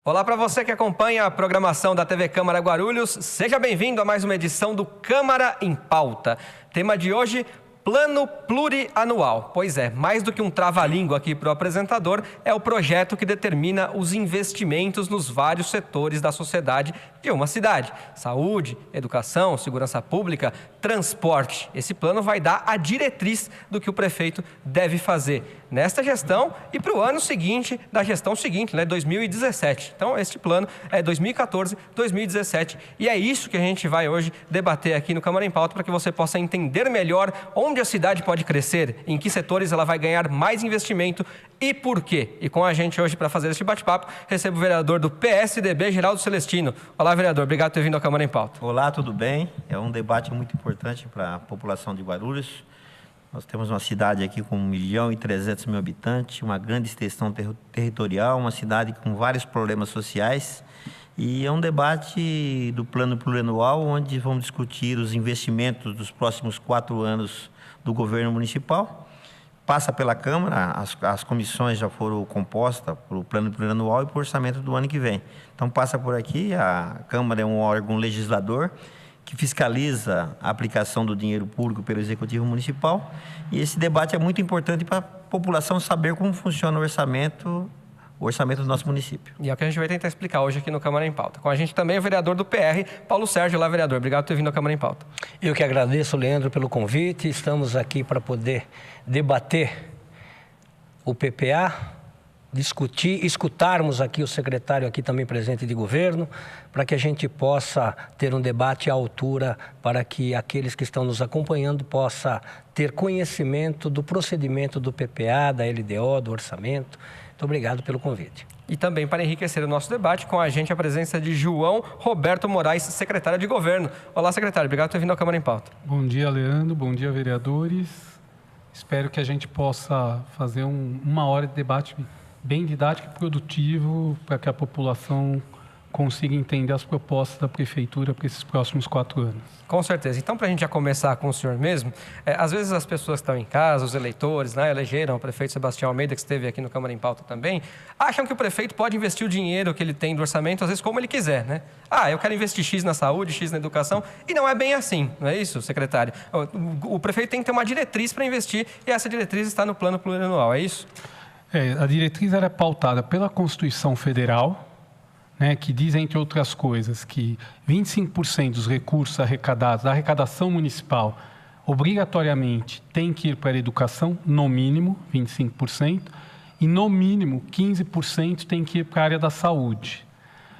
Olá para você que acompanha a programação da TV Câmara Guarulhos, seja bem-vindo a mais uma edição do Câmara em Pauta. Tema de hoje, Plano Plurianual. Pois é, mais do que um trava-língua aqui para o apresentador, é o projeto que determina os investimentos nos vários setores da sociedade de uma cidade. Saúde, educação, segurança pública, transporte. Esse plano vai dar a diretriz do que o prefeito deve fazer nesta gestão e para o ano seguinte, da gestão seguinte, 2017. Então, este plano é 2014, 2017 e é isso que a gente vai hoje debater aqui no Câmara em Pauta para que você possa entender melhor onde a cidade pode crescer, em que setores ela vai ganhar mais investimento e por quê. E com a gente hoje para fazer este bate-papo, recebo o vereador do PSDB, Geraldo Celestino. Olá, vereador, obrigado por ter vindo à Câmara em Pauta. Olá, tudo bem? É um debate muito importante para a população de Guarulhos. Nós temos uma cidade aqui com 1.300.000 habitantes, uma grande extensão territorial, uma cidade com vários problemas sociais. E é um debate do plano plurianual, onde vamos discutir os investimentos dos próximos 4 anos do governo municipal. Passa pela Câmara, as comissões já foram compostas para o plano plurianual e para o orçamento do ano que vem. Então passa por aqui, a Câmara é um órgão legislador que fiscaliza a aplicação do dinheiro público pelo Executivo Municipal. E esse debate é muito importante para a população saber como funciona o orçamento do nosso município. E é o que a gente vai tentar explicar hoje aqui no Câmara em Pauta. Com a gente também é o vereador do PR, Paulo Sérgio. Olá, vereador. Obrigado por ter vindo à Câmara em Pauta. Eu que agradeço, Leandro, pelo convite. Estamos aqui para poder debater o PPA, discutir, escutarmos aqui o secretário aqui também presente de governo, para que a gente possa ter um debate à altura, para que aqueles que estão nos acompanhando possam ter conhecimento do procedimento do PPA, da LDO, do orçamento. Muito obrigado pelo convite. E também para enriquecer o nosso debate, com a gente a presença de João Roberto Moraes, secretário de Governo. Olá, secretário. Obrigado por ter vindo à Câmara em Pauta. Bom dia, Leandro. Bom dia, vereadores. Espero que a gente possa fazer uma hora de debate bem didático e produtivo para que a população consiga entender as propostas da Prefeitura para esses próximos 4 anos. Com certeza. Então, para a gente já começar com o senhor mesmo, às vezes as pessoas que estão em casa, os eleitores, elegeram o prefeito Sebastião Almeida, que esteve aqui no Câmara em Pauta também, acham que o prefeito pode investir o dinheiro que ele tem do orçamento, às vezes, como ele quiser, né? Eu quero investir X na saúde, X na educação, e não é bem assim, não é isso, secretário? O prefeito tem que ter uma diretriz para investir, e essa diretriz está no plano plurianual, é isso? A diretriz era pautada pela Constituição Federal, que diz, entre outras coisas, que 25% dos recursos arrecadados da arrecadação municipal obrigatoriamente tem que ir para a educação, no mínimo 25%, e no mínimo 15% tem que ir para a área da saúde.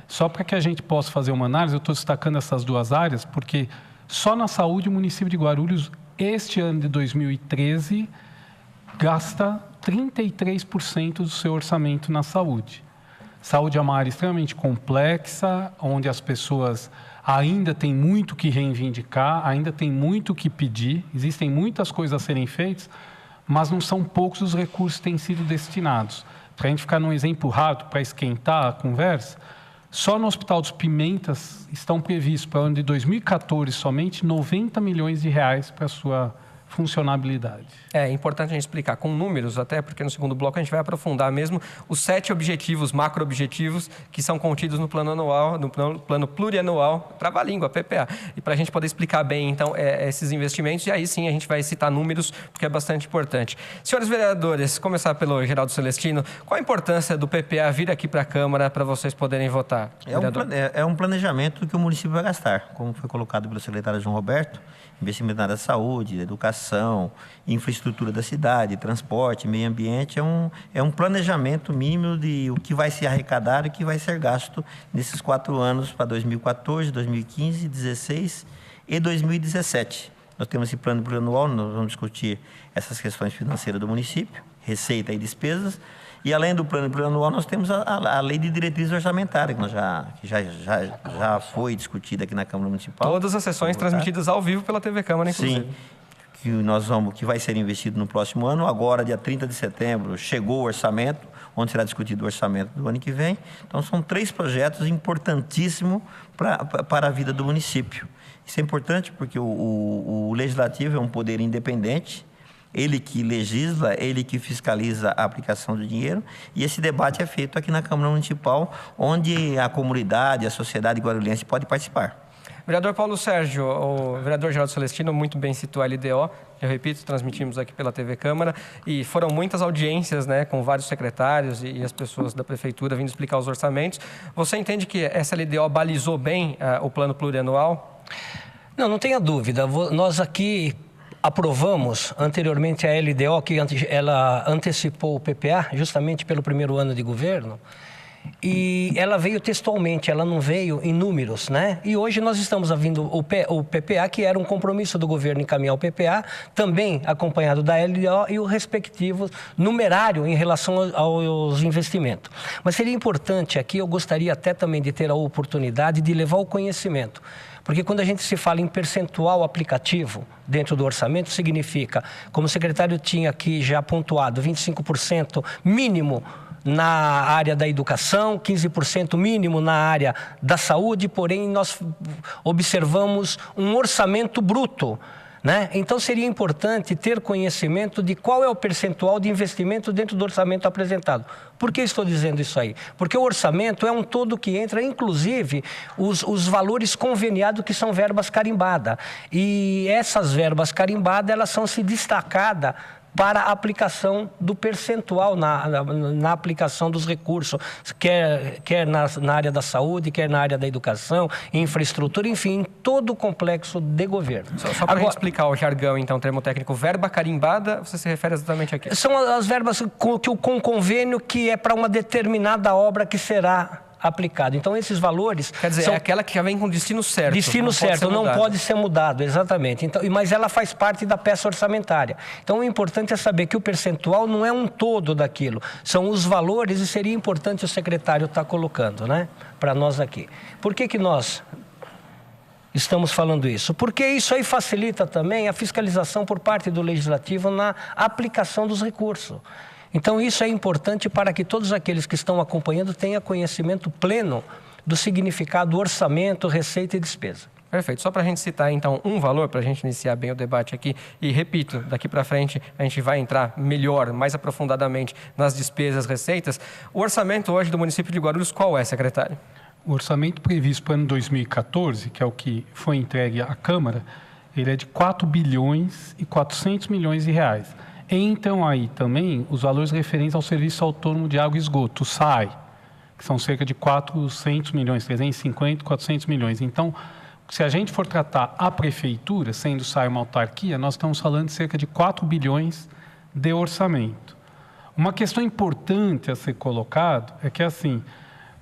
Só para que a gente possa fazer uma análise, eu estou destacando essas duas áreas, porque só na saúde o município de Guarulhos, este ano de 2013, gasta 33% do seu orçamento na saúde. Saúde é uma área extremamente complexa, onde as pessoas ainda têm muito que reivindicar, ainda têm muito que pedir, existem muitas coisas a serem feitas, mas não são poucos os recursos que têm sido destinados. Para a gente ficar num exemplo rápido, para esquentar a conversa, só no Hospital dos Pimentas estão previstos para o ano de 2014 somente 90 milhões de reais para a sua funcionabilidade. É importante a gente explicar com números, até porque no segundo bloco a gente vai aprofundar mesmo os 7 objetivos, macro-objetivos, que são contidos no plano anual, no plano plurianual, trava-língua, PPA. E para a gente poder explicar bem, então, esses investimentos, e aí sim a gente vai citar números, porque é bastante importante. Senhores vereadores, começar pelo Geraldo Celestino, qual a importância do PPA vir aqui para a Câmara para vocês poderem votar? É um planejamento que o município vai gastar, como foi colocado pelo secretário João Roberto, investimento na área da saúde, educação, infraestrutura da cidade, transporte, meio ambiente, é um planejamento mínimo de o que vai ser arrecadado e o que vai ser gasto nesses 4 anos para 2014, 2015, 2016 e 2017. Nós temos esse plano plurianual, nós vamos discutir essas questões financeiras do município, receita e despesas. E além do plano plurianual, nós temos a lei de diretriz orçamentária, que já foi discutida aqui na Câmara Municipal. Todas as sessões transmitidas ao vivo pela TV Câmara, inclusive. Sim, que vai ser investido no próximo ano. Agora, dia 30 de setembro, chegou o orçamento, onde será discutido o orçamento do ano que vem. Então, são 3 projetos importantíssimos para a vida do município. Isso é importante porque o Legislativo é um poder independente, ele que legisla, ele que fiscaliza a aplicação do dinheiro, e esse debate é feito aqui na Câmara Municipal, onde a comunidade, a sociedade guarulhense pode participar. Vereador Paulo Sérgio, o vereador Geraldo Celestino muito bem citou a LDO, eu repito, transmitimos aqui pela TV Câmara, e foram muitas audiências, né, com vários secretários e as pessoas da prefeitura vindo explicar os orçamentos. Você entende que essa LDO balizou bem o plano plurianual? Não tenha dúvida. Nós aqui aprovamos anteriormente a LDO, que ela antecipou o PPA, justamente pelo primeiro ano de governo. E ela veio textualmente, ela não veio em números, né? E hoje nós estamos ouvindo o PPA, que era um compromisso do governo encaminhar o PPA, também acompanhado da LDO e o respectivo numerário em relação aos investimentos. Mas seria importante aqui, eu gostaria até também de ter a oportunidade de levar o conhecimento. Porque quando a gente se fala em percentual aplicativo dentro do orçamento, significa, como o secretário tinha aqui já pontuado, 25% mínimo na área da educação, 15% mínimo na área da saúde, porém nós observamos um orçamento bruto, né? Então seria importante ter conhecimento de qual é o percentual de investimento dentro do orçamento apresentado. Por que estou dizendo isso aí? Porque o orçamento é um todo que entra, inclusive, os valores conveniados, que são verbas carimbadas. E essas verbas carimbadas, elas são se destacadas para a aplicação do percentual na aplicação dos recursos, quer na área da saúde, quer na área da educação, infraestrutura, enfim, em todo o complexo de governo. Só para explicar o jargão, então, o termo técnico, verba carimbada, você se refere exatamente a quê? São as verbas com convênio que é para uma determinada obra que será aplicado. Então, esses valores... Quer dizer, é aquela que já vem com destino certo. Destino certo, não pode ser mudado, exatamente. Então, mas ela faz parte da peça orçamentária. Então, o importante é saber que o percentual não é um todo daquilo. São os valores e seria importante o secretário estar colocando, né, para nós aqui. Por que nós estamos falando isso? Porque isso aí facilita também a fiscalização por parte do Legislativo na aplicação dos recursos. Então, isso é importante para que todos aqueles que estão acompanhando tenham conhecimento pleno do significado do orçamento, receita e despesa. Perfeito. Só para a gente citar, então, um valor, para a gente iniciar bem o debate aqui. E, repito, daqui para frente a gente vai entrar melhor, mais aprofundadamente nas despesas, receitas. O orçamento hoje do município de Guarulhos, qual é, secretário? O orçamento previsto para o ano 2014, que é o que foi entregue à Câmara, ele é de 4 bilhões e 400 milhões de reais. Então, aí também, os valores referentes ao Serviço Autônomo de Água e Esgoto, o SAI, que são cerca de 400 milhões, 350, 400 milhões. Então, se a gente for tratar a prefeitura, sendo o SAI uma autarquia, nós estamos falando de cerca de 4 bilhões de orçamento. Uma questão importante a ser colocado é que, assim,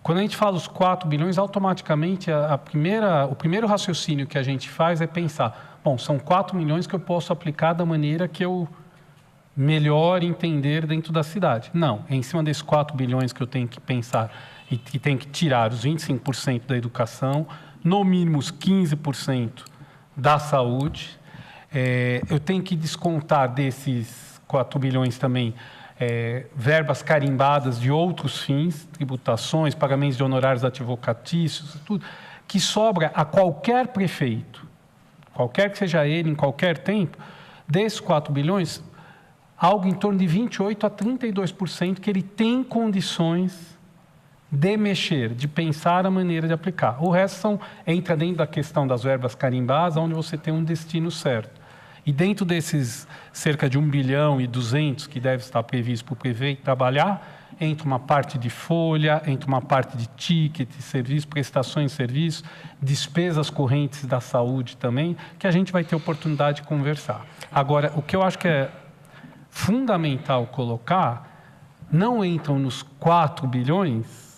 quando a gente fala os 4 bilhões, automaticamente o primeiro raciocínio que a gente faz é pensar, bom, são 4 milhões que eu posso aplicar da maneira que eu melhor entender dentro da cidade. Não, é em cima desses 4 bilhões que eu tenho que pensar e que tem que tirar os 25% da educação, no mínimo os 15% da saúde. Eu tenho que descontar desses 4 bilhões também verbas carimbadas de outros fins, tributações, pagamentos de honorários advocatícios, tudo, que sobra a qualquer prefeito, qualquer que seja ele, em qualquer tempo, desses 4 bilhões, algo em torno de 28% a 32% que ele tem condições de mexer, de pensar a maneira de aplicar. O resto entra dentro da questão das verbas carimbadas, onde você tem um destino certo. E dentro desses cerca de 1 bilhão e 200 que deve estar previsto para o prefeito trabalhar, entra uma parte de folha, entra uma parte de ticket, serviço, prestações de serviço, despesas correntes da saúde também, que a gente vai ter oportunidade de conversar. Agora, o que eu acho que é fundamental colocar, não entram nos 4 bilhões,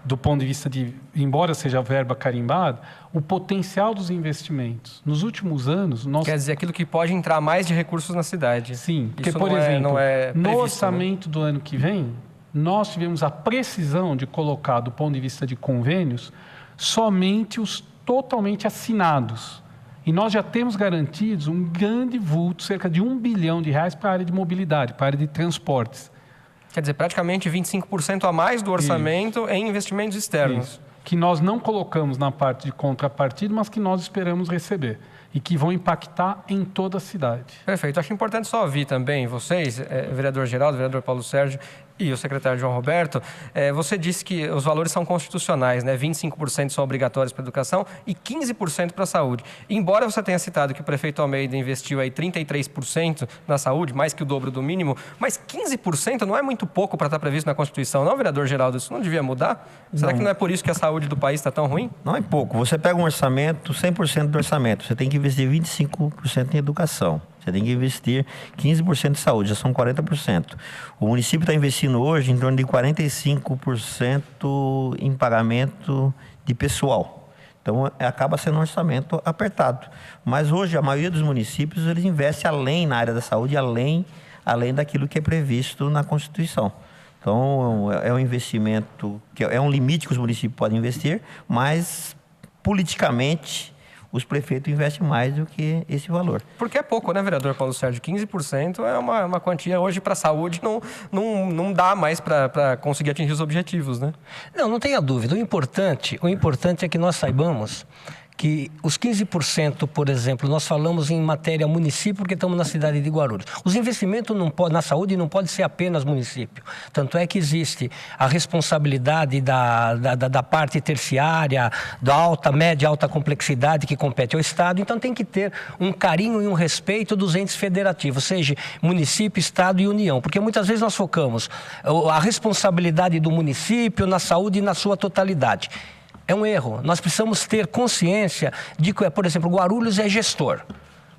do ponto de vista de, embora seja verba carimbada, o potencial dos investimentos. Nos últimos anos... Quer dizer, aquilo que pode entrar mais de recursos na cidade. Sim, porque, isso por exemplo, previsto, no orçamento do ano que vem, nós tivemos a precisão de colocar, do ponto de vista de convênios, somente os totalmente assinados. E nós já temos garantidos um grande vulto, cerca de 1 bilhão de reais para a área de mobilidade, para a área de transportes. Quer dizer, praticamente 25% a mais do orçamento em investimentos externos. Isso. Que nós não colocamos na parte de contrapartida, mas que nós esperamos receber. e que vão impactar em toda a cidade. Perfeito. Acho importante só ouvir também vocês, vereador Geraldo, vereador Paulo Sérgio e o secretário João Roberto. Você disse que os valores são constitucionais, né? 25% são obrigatórios para a educação e 15% para a saúde. Embora você tenha citado que o prefeito Almeida investiu aí 33% na saúde, mais que o dobro do mínimo, mas 15% não é muito pouco para estar previsto na Constituição, não, vereador Geraldo? Isso não devia mudar? Será que não é por isso que a saúde do país está tão ruim? Não é pouco. Você pega um orçamento, 100% do orçamento, você tem que investir 25% em educação. Você tem que investir 15% em saúde, já são 40%. O município está investindo hoje em torno de 45% em pagamento de pessoal. Então, acaba sendo um orçamento apertado. Mas hoje, a maioria dos municípios, eles investem além na área da saúde, além daquilo que é previsto na Constituição. Então, é um investimento, que é um limite que os municípios podem investir, mas, politicamente, os prefeitos investem mais do que esse valor. Porque é pouco, né, vereador Paulo Sérgio? 15% é uma quantia hoje para a saúde, não dá mais para conseguir atingir os objetivos, né? Não tenha dúvida. O importante é que nós saibamos que os 15%, por exemplo, nós falamos em matéria município porque estamos na cidade de Guarulhos. Os investimentos na saúde não pode ser apenas município. Tanto é que existe a responsabilidade da parte terciária, da alta, média, alta complexidade que compete ao Estado. Então tem que ter um carinho e um respeito dos entes federativos, seja município, Estado e União. Porque muitas vezes nós focamos a responsabilidade do município na saúde e na sua totalidade. É um erro. Nós precisamos ter consciência de que, por exemplo, Guarulhos é gestor.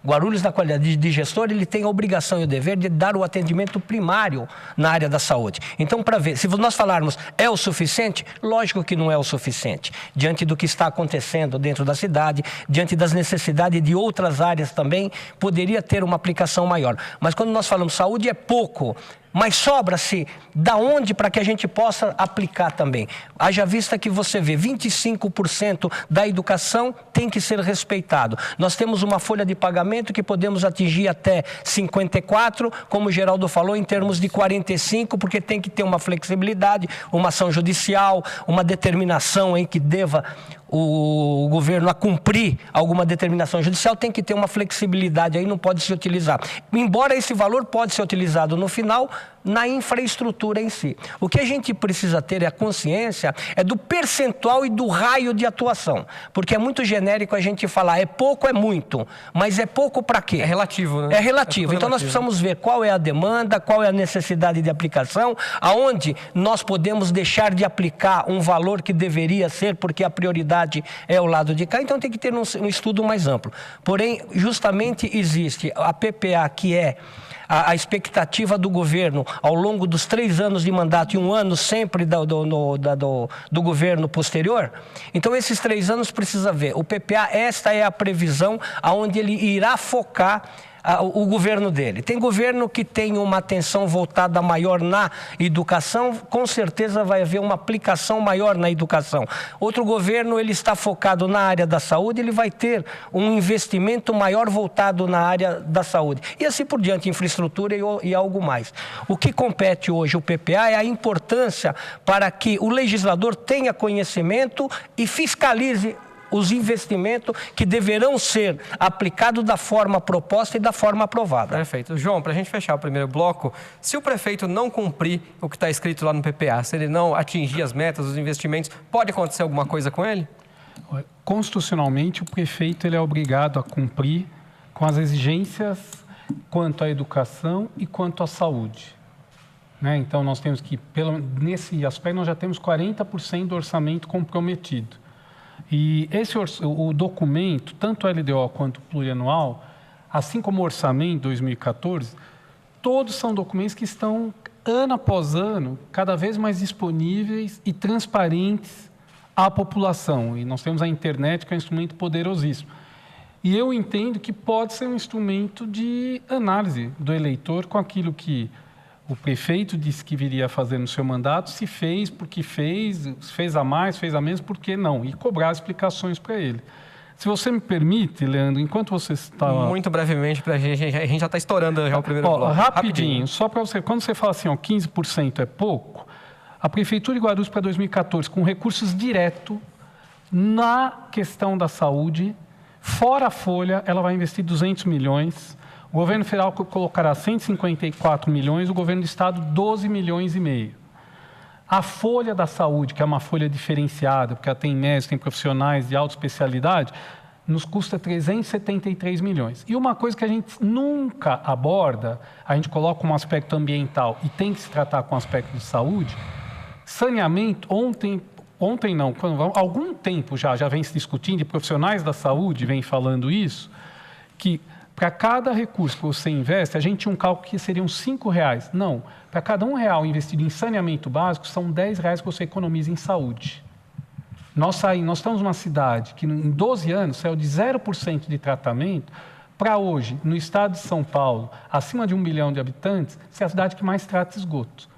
Guarulhos, na qualidade de gestor, ele tem a obrigação e o dever de dar o atendimento primário na área da saúde. Então, para ver, se nós falarmos é o suficiente, lógico que não é o suficiente. Diante do que está acontecendo dentro da cidade, diante das necessidades de outras áreas também, poderia ter uma aplicação maior. Mas quando nós falamos saúde é pouco, mas sobra-se da onde para que a gente possa aplicar também. Haja vista que você vê 25% da educação tem que ser respeitado. Nós temos uma folha de pagamento que podemos atingir até 54%, como o Geraldo falou, em termos de 45%, porque tem que ter uma flexibilidade, uma ação judicial, uma determinação em que deva o governo a cumprir alguma determinação judicial, tem que ter uma flexibilidade aí, não pode se utilizar. Embora esse valor pode ser utilizado no final na infraestrutura em si. O que a gente precisa ter a consciência é do percentual e do raio de atuação, porque é muito genérico a gente falar é pouco, é muito, mas é pouco para quê? É relativo, né? É relativo. Então nós precisamos ver qual é a demanda, qual é a necessidade de aplicação, aonde nós podemos deixar de aplicar um valor que deveria ser, porque a prioridade é o lado de cá, então tem que ter um estudo mais amplo. Porém, justamente existe a PPA, que é a expectativa do governo ao longo dos 3 anos de mandato e 1 ano sempre do governo posterior. Então, esses 3 anos precisa ver. O PPA, esta é a previsão aonde ele irá focar o governo dele. Tem governo que tem uma atenção voltada maior na educação, com certeza vai haver uma aplicação maior na educação. Outro governo, ele está focado na área da saúde, ele vai ter um investimento maior voltado na área da saúde. E assim por diante, infraestrutura e algo mais. O que compete hoje o PPA é a importância para que o legislador tenha conhecimento e fiscalize os investimentos que deverão ser aplicados da forma proposta e da forma aprovada. Perfeito. João, para a gente fechar o primeiro bloco, se o prefeito não cumprir o que está escrito lá no PPA, se ele não atingir as metas, os investimentos, pode acontecer alguma coisa com ele? Constitucionalmente, o prefeito ele é obrigado a cumprir com as exigências quanto à educação e quanto à saúde. Então, nós temos que, nesse aspecto, nós já temos 40% do orçamento comprometido. E o documento, tanto o LDO quanto o plurianual, assim como o orçamento 2014, todos são documentos que estão, ano após ano, cada vez mais disponíveis e transparentes à população. E nós temos a internet, que é um instrumento poderosíssimo. E eu entendo que pode ser um instrumento de análise do eleitor com aquilo que o prefeito disse que viria a fazer no seu mandato, se fez, porque fez a mais, fez a menos, por que não? E cobrar explicações para ele. Se você me permite, Leandro, enquanto você está... Muito brevemente, a gente já está estourando já o primeiro bloco. Rapidinho, só para você... Quando você fala assim, 15% é pouco, a Prefeitura de Guarulhos para 2014, com recursos diretos na questão da saúde, Fora a folha, ela vai investir 200 milhões. O governo federal colocará 154 milhões, o governo do estado 12 milhões e meio. A folha da saúde, que é uma folha diferenciada, porque ela tem médicos, tem profissionais de alta especialidade, nos custa 373 milhões. E uma coisa que a gente nunca aborda, a gente coloca um aspecto ambiental e tem que se tratar com um aspecto de saúde, saneamento, algum tempo já vem se discutindo, e profissionais da saúde vêm falando isso, que para cada recurso que você investe, a gente tinha um cálculo que seriam R$5. Não, para cada R$1 investido em saneamento básico, são R$10 que você economiza em saúde. Nós estamos numa cidade que em 12 anos saiu de 0% de tratamento para hoje, no estado de São Paulo, acima de 1 milhão de habitantes, ser a cidade que mais trata esgoto.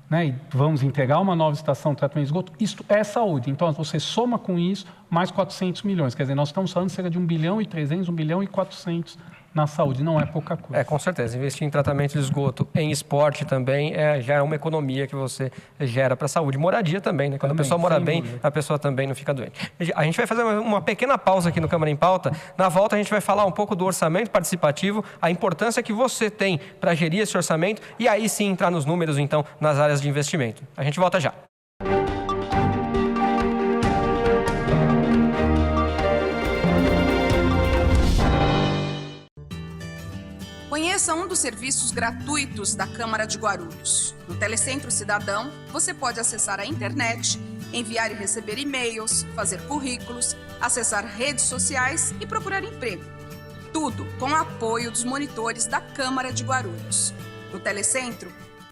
Né? E vamos integrar uma nova estação de tratamento de esgoto, isso é saúde. Então, você soma com isso mais 400 milhões. Quer dizer, nós estamos falando de cerca de 1 bilhão e 300, 1 bilhão e 400 na saúde, não é pouca coisa. Com certeza. Investir em tratamento de esgoto, em esporte também, já é uma economia que você gera para a saúde. Moradia também, né? Quando a pessoa mora bem, a pessoa também não fica doente. A gente vai fazer uma pequena pausa aqui no Câmara em Pauta. Na volta, a gente vai falar um pouco do orçamento participativo, a importância que você tem para gerir esse orçamento e aí sim entrar nos números, então, nas áreas de investimento. A gente volta já. Conheça um dos serviços gratuitos da Câmara de Guarulhos. No Telecentro Cidadão, você pode acessar a internet, enviar e receber e-mails, fazer currículos, acessar redes sociais e procurar emprego. Tudo com o apoio dos monitores da Câmara de Guarulhos. No Telecentro,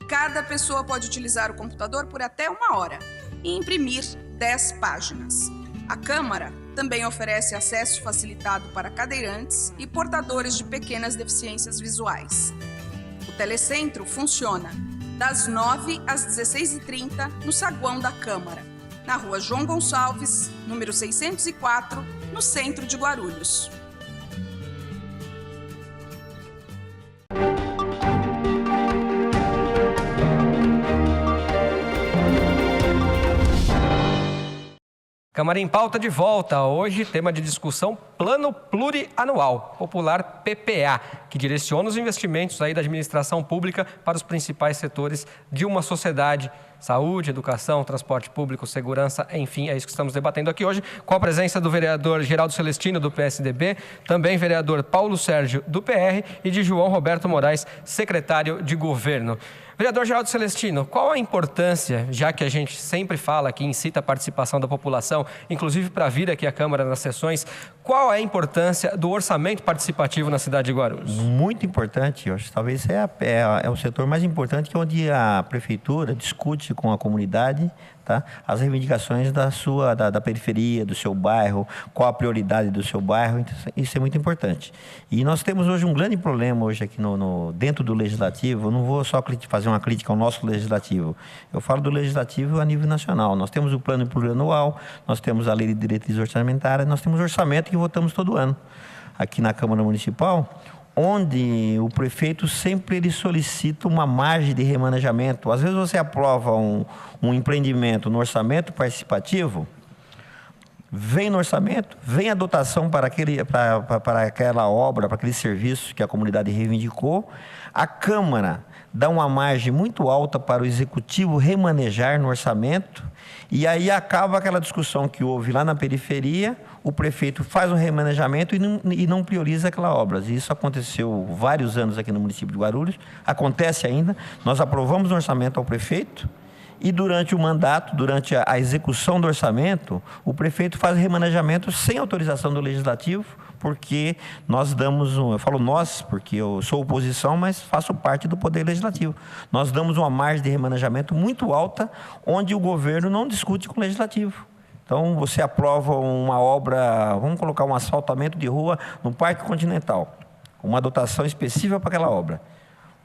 cada pessoa pode utilizar o computador por até 1 hora e imprimir 10 páginas. A Câmara também oferece acesso facilitado para cadeirantes e portadores de pequenas deficiências visuais. O Telecentro funciona das 9 às 16h30 no saguão da Câmara, na rua João Gonçalves, número 604, no centro de Guarulhos. Câmara em Pauta de volta. Hoje, tema de discussão, Plano Plurianual, popular PPA, que direciona os investimentos aí da administração pública para os principais setores de uma sociedade. Saúde, educação, transporte público, segurança, enfim, é isso que estamos debatendo aqui hoje, com a presença do vereador Geraldo Celestino, do PSDB, também vereador Paulo Sérgio, do PR, e de João Roberto Moraes, secretário de Governo. Vereador Geraldo Celestino, qual a importância, já que a gente sempre fala que incita a participação da população, inclusive para vir aqui à Câmara nas sessões, qual é a importância do orçamento participativo na cidade de Guarulhos? Muito importante, eu acho que talvez é o setor mais importante, que é onde a prefeitura discute com a comunidade, tá, as reivindicações da periferia, do seu bairro, qual a prioridade do seu bairro, então, isso é muito importante. E nós temos hoje um grande problema hoje aqui dentro do Legislativo. Eu não vou só fazer uma crítica ao nosso Legislativo, eu falo do Legislativo a nível nacional. Nós temos o Plano Plurianual, nós temos a Lei de Diretrizes Orçamentárias, nós temos o orçamento que votamos todo ano aqui na Câmara Municipal, onde o prefeito sempre ele solicita uma margem de remanejamento. Às vezes você aprova um empreendimento no orçamento participativo, vem no orçamento, vem a dotação para aquela obra, para aquele serviço que a comunidade reivindicou, a Câmara dá uma margem muito alta para o Executivo remanejar no orçamento, e aí acaba aquela discussão que houve lá na periferia, o prefeito faz um remanejamento e não prioriza aquela obra. E isso aconteceu vários anos aqui no município de Guarulhos, acontece ainda. Nós aprovamos o orçamento ao prefeito e durante o mandato, durante a execução do orçamento, o prefeito faz o remanejamento sem autorização do Legislativo, porque nós damos, eu falo nós, porque eu sou oposição, mas faço parte do Poder Legislativo. Nós damos uma margem de remanejamento muito alta, onde o governo não discute com o Legislativo. Então, você aprova uma obra, vamos colocar um asfaltamento de rua no Parque Continental, uma dotação específica para aquela obra.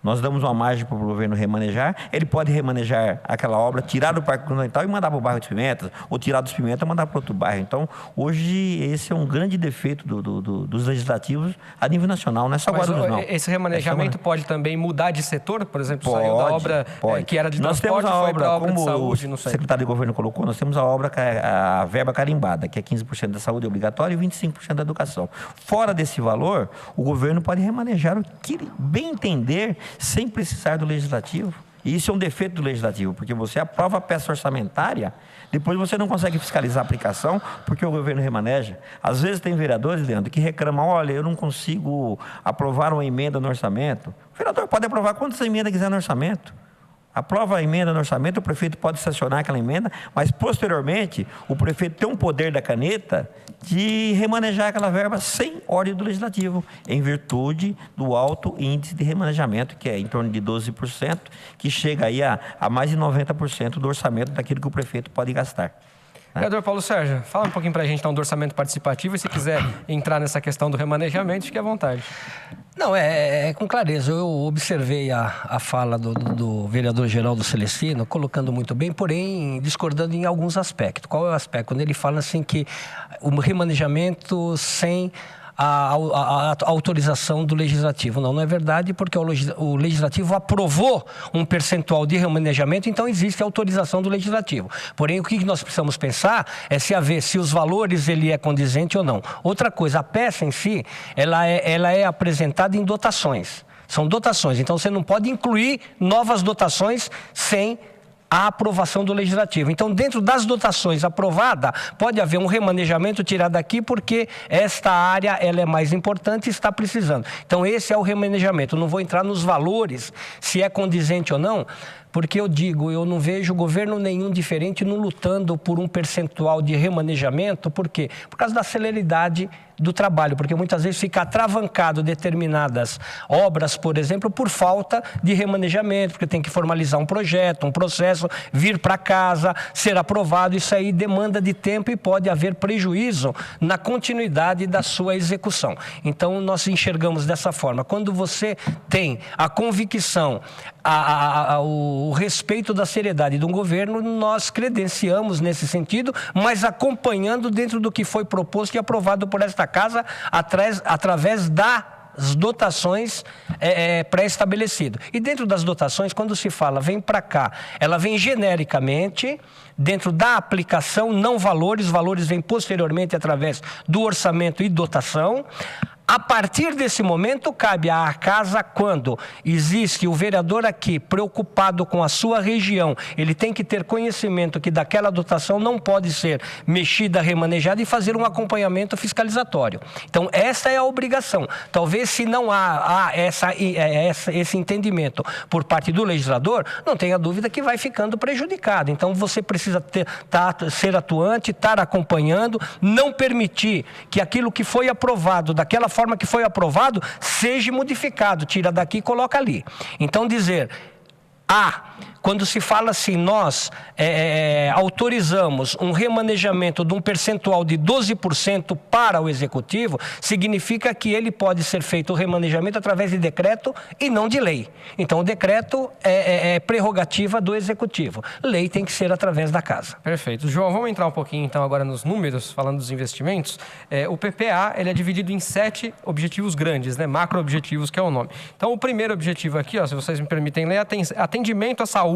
nós damos uma margem para o governo remanejar, ele pode remanejar aquela obra, tirar do Parque Continental e mandar para o bairro de Pimentas, ou tirar dos Pimentas e mandar para outro bairro. Então, hoje, esse é um grande defeito dos legislativos a nível nacional, não é só Guarulhos, não. Esse remanejamento pode também mudar de setor? Por exemplo, saiu da obra que era de nós transporte, temos a foi obra, para a obra de como saúde, não o sei. secretário de governo colocou, nós temos a obra, a verba carimbada, que é 15% da saúde obrigatória e 25% da educação. Fora desse valor, o governo pode remanejar o que ele bem entender, sem precisar do legislativo. E isso é um defeito do legislativo, porque você aprova a peça orçamentária, depois você não consegue fiscalizar a aplicação, porque o governo remaneja. Às vezes tem vereadores, Leandro, que reclamam, olha, eu não consigo aprovar uma emenda no orçamento. O vereador pode aprovar quantas emendas quiser no orçamento. Aprova a emenda no orçamento, o prefeito pode sancionar aquela emenda, mas posteriormente o prefeito tem um poder da caneta de remanejar aquela verba sem ordem do legislativo, em virtude do alto índice de remanejamento, que é em torno de 12%, que chega aí a mais de 90% do orçamento daquilo que o prefeito pode gastar. Vereador Paulo Sérgio, fala um pouquinho para a gente então do orçamento participativo e se quiser entrar nessa questão do remanejamento, fique à vontade. Não, com clareza. Eu observei a fala do vereador Geraldo Celestino, colocando muito bem, porém discordando em alguns aspectos. Qual é o aspecto? Quando ele fala assim que o remanejamento sem a autorização do legislativo. Não é verdade, porque o legislativo aprovou um percentual de remanejamento, então existe a autorização do legislativo. Porém, o que nós precisamos pensar é se os valores ele é condizente ou não. Outra coisa, a peça em si, ela é apresentada em dotações. São dotações, então você não pode incluir novas dotações sem a aprovação do legislativo. Então, dentro das dotações aprovadas, pode haver um remanejamento tirado daqui porque esta área ela é mais importante e está precisando. Então, esse é o remanejamento. Eu não vou entrar nos valores, se é condizente ou não, porque eu não vejo governo nenhum diferente não lutando por um percentual de remanejamento. Por quê? Por causa da celeridade do trabalho, porque muitas vezes fica atravancado determinadas obras, por exemplo, por falta de remanejamento, porque tem que formalizar um projeto, um processo, vir para casa, ser aprovado. Isso aí demanda de tempo e pode haver prejuízo na continuidade da sua execução. Então, nós enxergamos dessa forma. Quando você tem a convicção, o respeito da seriedade de um governo, nós credenciamos nesse sentido, mas acompanhando dentro do que foi proposto e aprovado por esta casa, através das dotações pré-estabelecidas. E dentro das dotações, quando se fala, vem para cá, ela vem genericamente, dentro da aplicação, não valores vêm posteriormente através do orçamento e dotação. A partir desse momento, cabe à casa, quando existe o vereador aqui preocupado com a sua região, ele tem que ter conhecimento que daquela dotação não pode ser mexida, remanejada e fazer um acompanhamento fiscalizatório. Então, essa é a obrigação. Talvez, se não há esse entendimento por parte do legislador, não tenha dúvida que vai ficando prejudicado. Então, você precisa ser atuante, estar acompanhando, não permitir que aquilo que foi aprovado daquela forma que foi aprovado, seja modificado, tira daqui e coloca ali. Então dizer, quando se fala assim, nós autorizamos um remanejamento de um percentual de 12% para o executivo, significa que ele pode ser feito o remanejamento através de decreto e não de lei. Então o decreto é prerrogativa do executivo. Lei tem que ser através da casa. Perfeito. João, vamos entrar um pouquinho então agora nos números, falando dos investimentos. O PPA ele é dividido em 7 objetivos grandes, né? Macro objetivos, que é o nome. Então o primeiro objetivo aqui, se vocês me permitem ler, atendimento à saúde,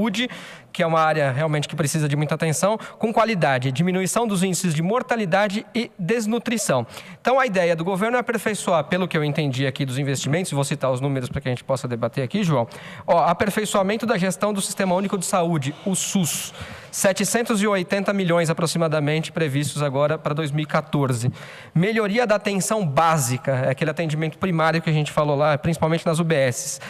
que é uma área realmente que precisa de muita atenção, com qualidade, diminuição dos índices de mortalidade e desnutrição. Então, a ideia do governo é aperfeiçoar, pelo que eu entendi aqui dos investimentos, vou citar os números para que a gente possa debater aqui, João. Aperfeiçoamento da gestão do Sistema Único de Saúde, o SUS. 780 milhões aproximadamente previstos agora para 2014. Melhoria da atenção básica, aquele atendimento primário que a gente falou lá, principalmente nas UBSs.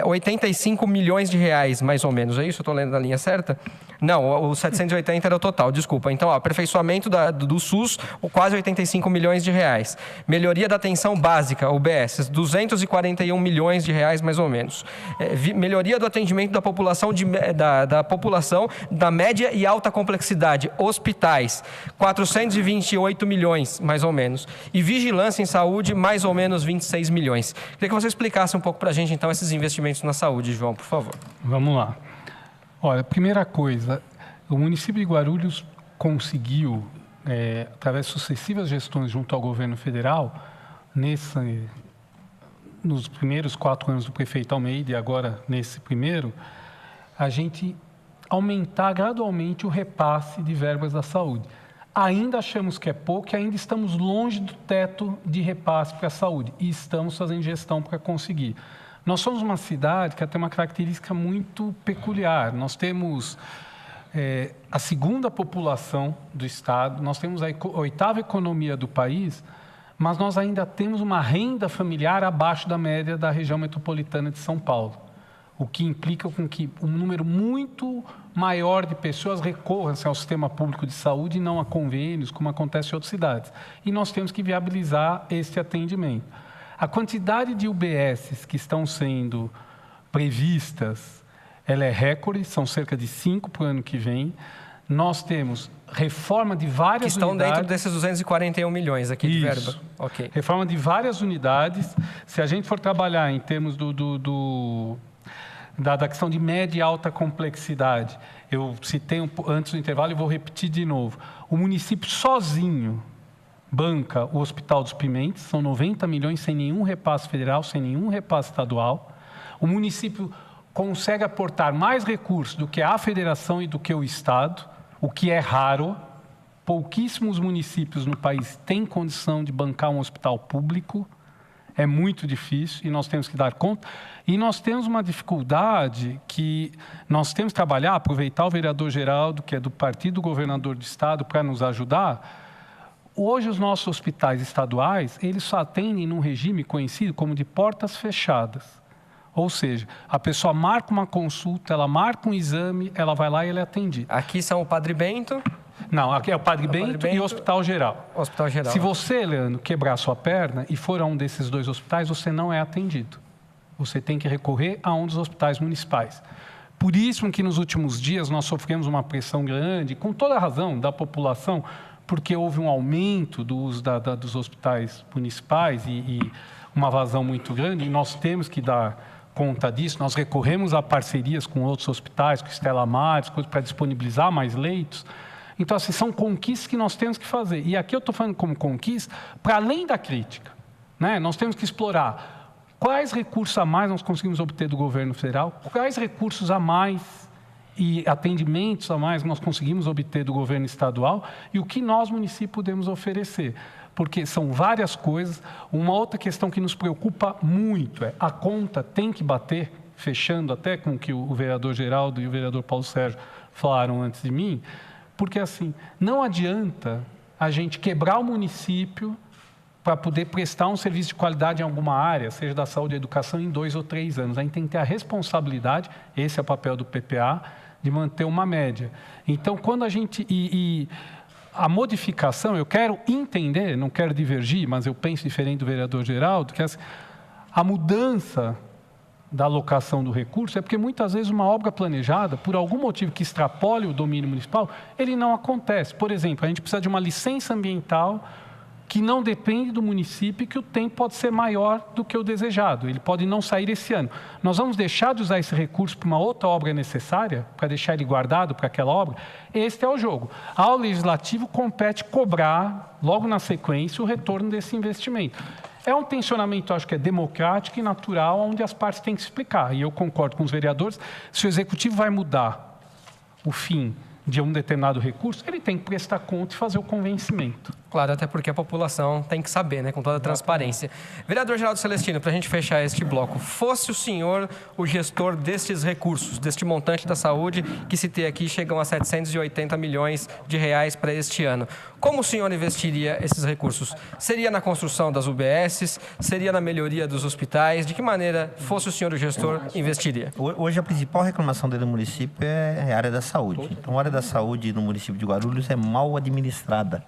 85 milhões de reais, mais ou menos. É isso? Eu estou lendo na linha certa? Não, o 780 era o total, desculpa. Então, aperfeiçoamento do SUS, quase 85 milhões de reais. Melhoria da atenção básica, UBSs, 241 milhões de reais, mais ou menos. Melhoria do atendimento da população, da média média e alta complexidade, hospitais, 428 milhões, mais ou menos. E vigilância em saúde, mais ou menos 26 milhões. Queria que você explicasse um pouco para a gente, então, esses investimentos na saúde, João, por favor. Vamos lá. Olha, primeira coisa, o município de Guarulhos conseguiu, através de sucessivas gestões junto ao governo federal, nos primeiros 4 anos do prefeito Almeida e agora nesse primeiro, a gente aumentar gradualmente o repasse de verbas da saúde. Ainda achamos que é pouco e ainda estamos longe do teto de repasse para a saúde e estamos fazendo gestão para conseguir. Nós somos uma cidade que tem uma característica muito peculiar. Nós temos a segunda população do estado, nós temos a 8ª economia do país, mas nós ainda temos uma renda familiar abaixo da média da região metropolitana de São Paulo, o que implica com que um número muito maior de pessoas recorram ao sistema público de saúde e não a convênios, como acontece em outras cidades. E nós temos que viabilizar este atendimento. A quantidade de UBSs que estão sendo previstas, ela é recorde, são cerca de 5 para o ano que vem. Nós temos reforma de várias que estão unidades. dentro desses 241 milhões aqui de verba. Okay. Reforma de várias unidades. Se a gente for trabalhar em termos da questão de média e alta complexidade, eu citei antes do intervalo e vou repetir de novo. O município sozinho banca o Hospital dos Pimentos, são 90 milhões sem nenhum repasse federal, sem nenhum repasse estadual. O município consegue aportar mais recursos do que a federação e do que o estado, o que é raro. Pouquíssimos municípios no país têm condição de bancar um hospital público. É muito difícil e nós temos que dar conta. E nós temos uma dificuldade que nós temos que trabalhar, aproveitar o vereador Geraldo, que é do partido governador do estado, para nos ajudar. Hoje, os nossos hospitais estaduais, eles só atendem num regime conhecido como de portas fechadas. Ou seja, a pessoa marca uma consulta, ela marca um exame, ela vai lá e ela é atendida. Aqui são o Padre Bento? Não, aqui é o Padre Bento e o Hospital Geral. Hospital Geral. Se você, Leandro, quebrar sua perna e for a um desses 2 hospitais, você não é atendido. Você tem que recorrer a um dos hospitais municipais. Por isso que nos últimos dias nós sofremos uma pressão grande, com toda a razão, da população, porque houve um aumento do uso dos hospitais municipais e uma vazão muito grande, e nós temos que dar conta disso. Nós recorremos a parcerias com outros hospitais, com Stella Maris, para disponibilizar mais leitos. Então, assim, são conquistas que nós temos que fazer. E aqui eu estou falando como conquista, para além da crítica, né? Nós temos que explorar quais recursos a mais nós conseguimos obter do governo federal, quais recursos a mais e atendimentos a mais nós conseguimos obter do governo estadual e o que nós, município, podemos oferecer. Porque são várias coisas. Uma outra questão que nos preocupa muito é a conta tem que bater, fechando até com o que o vereador Geraldo e o vereador Paulo Sérgio falaram antes de mim, porque assim, não adianta a gente quebrar o município para poder prestar um serviço de qualidade em alguma área, seja da saúde ou educação, em 2 ou 3 anos. A gente tem que ter a responsabilidade, esse é o papel do PPA, de manter uma média. Então, quando a gente... a modificação, eu quero entender, não quero divergir, mas eu penso diferente do vereador Geraldo, que a mudança da alocação do recurso é porque muitas vezes uma obra planejada, por algum motivo que extrapole o domínio municipal, ele não acontece. Por exemplo, a gente precisa de uma licença ambiental que não depende do município e que o tempo pode ser maior do que o desejado. Ele pode não sair esse ano. Nós vamos deixar de usar esse recurso para uma outra obra necessária, para deixar ele guardado para aquela obra? Este é o jogo. Ao Legislativo compete cobrar, logo na sequência, o retorno desse investimento. É um tensionamento, acho que é democrático e natural, onde as partes têm que se explicar. E eu concordo com os vereadores, se o Executivo vai mudar o fim de um determinado recurso, ele tem que prestar conta e fazer o convencimento. Claro, até porque a população tem que saber, né, com toda a transparência. Vereador Geraldo Celestino, para a gente fechar este bloco, fosse o senhor o gestor destes recursos, deste montante da saúde, que citei aqui, chegam a 780 milhões de reais para este ano. Como o senhor investiria esses recursos? Seria na construção das UBSs? Seria na melhoria dos hospitais? De que maneira, fosse o senhor o gestor, investiria? Hoje a principal reclamação dele no município é a área da saúde. Então, a área da saúde no município de Guarulhos é mal administrada.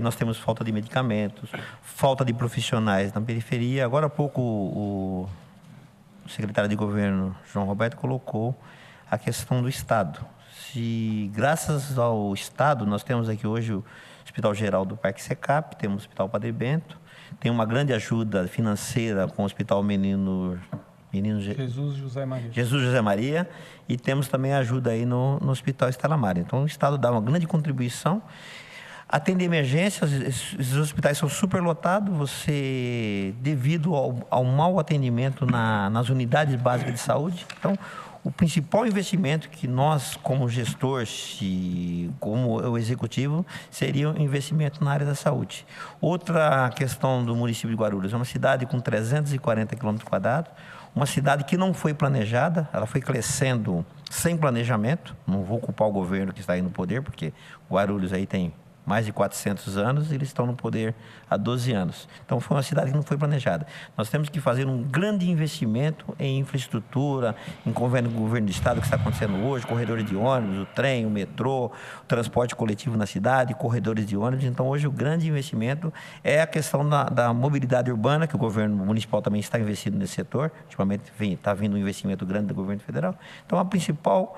Nós temos falta de medicamentos, falta de profissionais na periferia. Agora há pouco o secretário de governo, João Roberto, colocou a questão do Estado. Graças ao Estado, nós temos aqui hoje o Hospital Geral do Parque Secap, temos o Hospital Padre Bento, tem uma grande ajuda financeira com o Hospital Jesus José Maria, e temos também ajuda aí no Hospital Estela Maris. Então, o Estado dá uma grande contribuição. Atende emergências, esses hospitais são superlotados, devido ao mau atendimento nas unidades básicas de saúde. Então, o principal investimento que nós, como gestores e como o executivo, seria o investimento na área da saúde. Outra questão do município de Guarulhos, é uma cidade com 340 km², uma cidade que não foi planejada, ela foi crescendo sem planejamento. Não vou culpar o governo que está aí no poder, porque Guarulhos aí tem mais de 400 anos, e eles estão no poder há 12 anos. Então, foi uma cidade que não foi planejada. Nós temos que fazer um grande investimento em infraestrutura, em convênio com o governo do estado, que está acontecendo hoje, corredores de ônibus, o trem, o metrô, o transporte coletivo na cidade, corredores de ônibus. Então, hoje, o grande investimento é a questão da mobilidade urbana, que o governo municipal também está investindo nesse setor. Ultimamente, está vindo um investimento grande do governo federal. Então, a principal...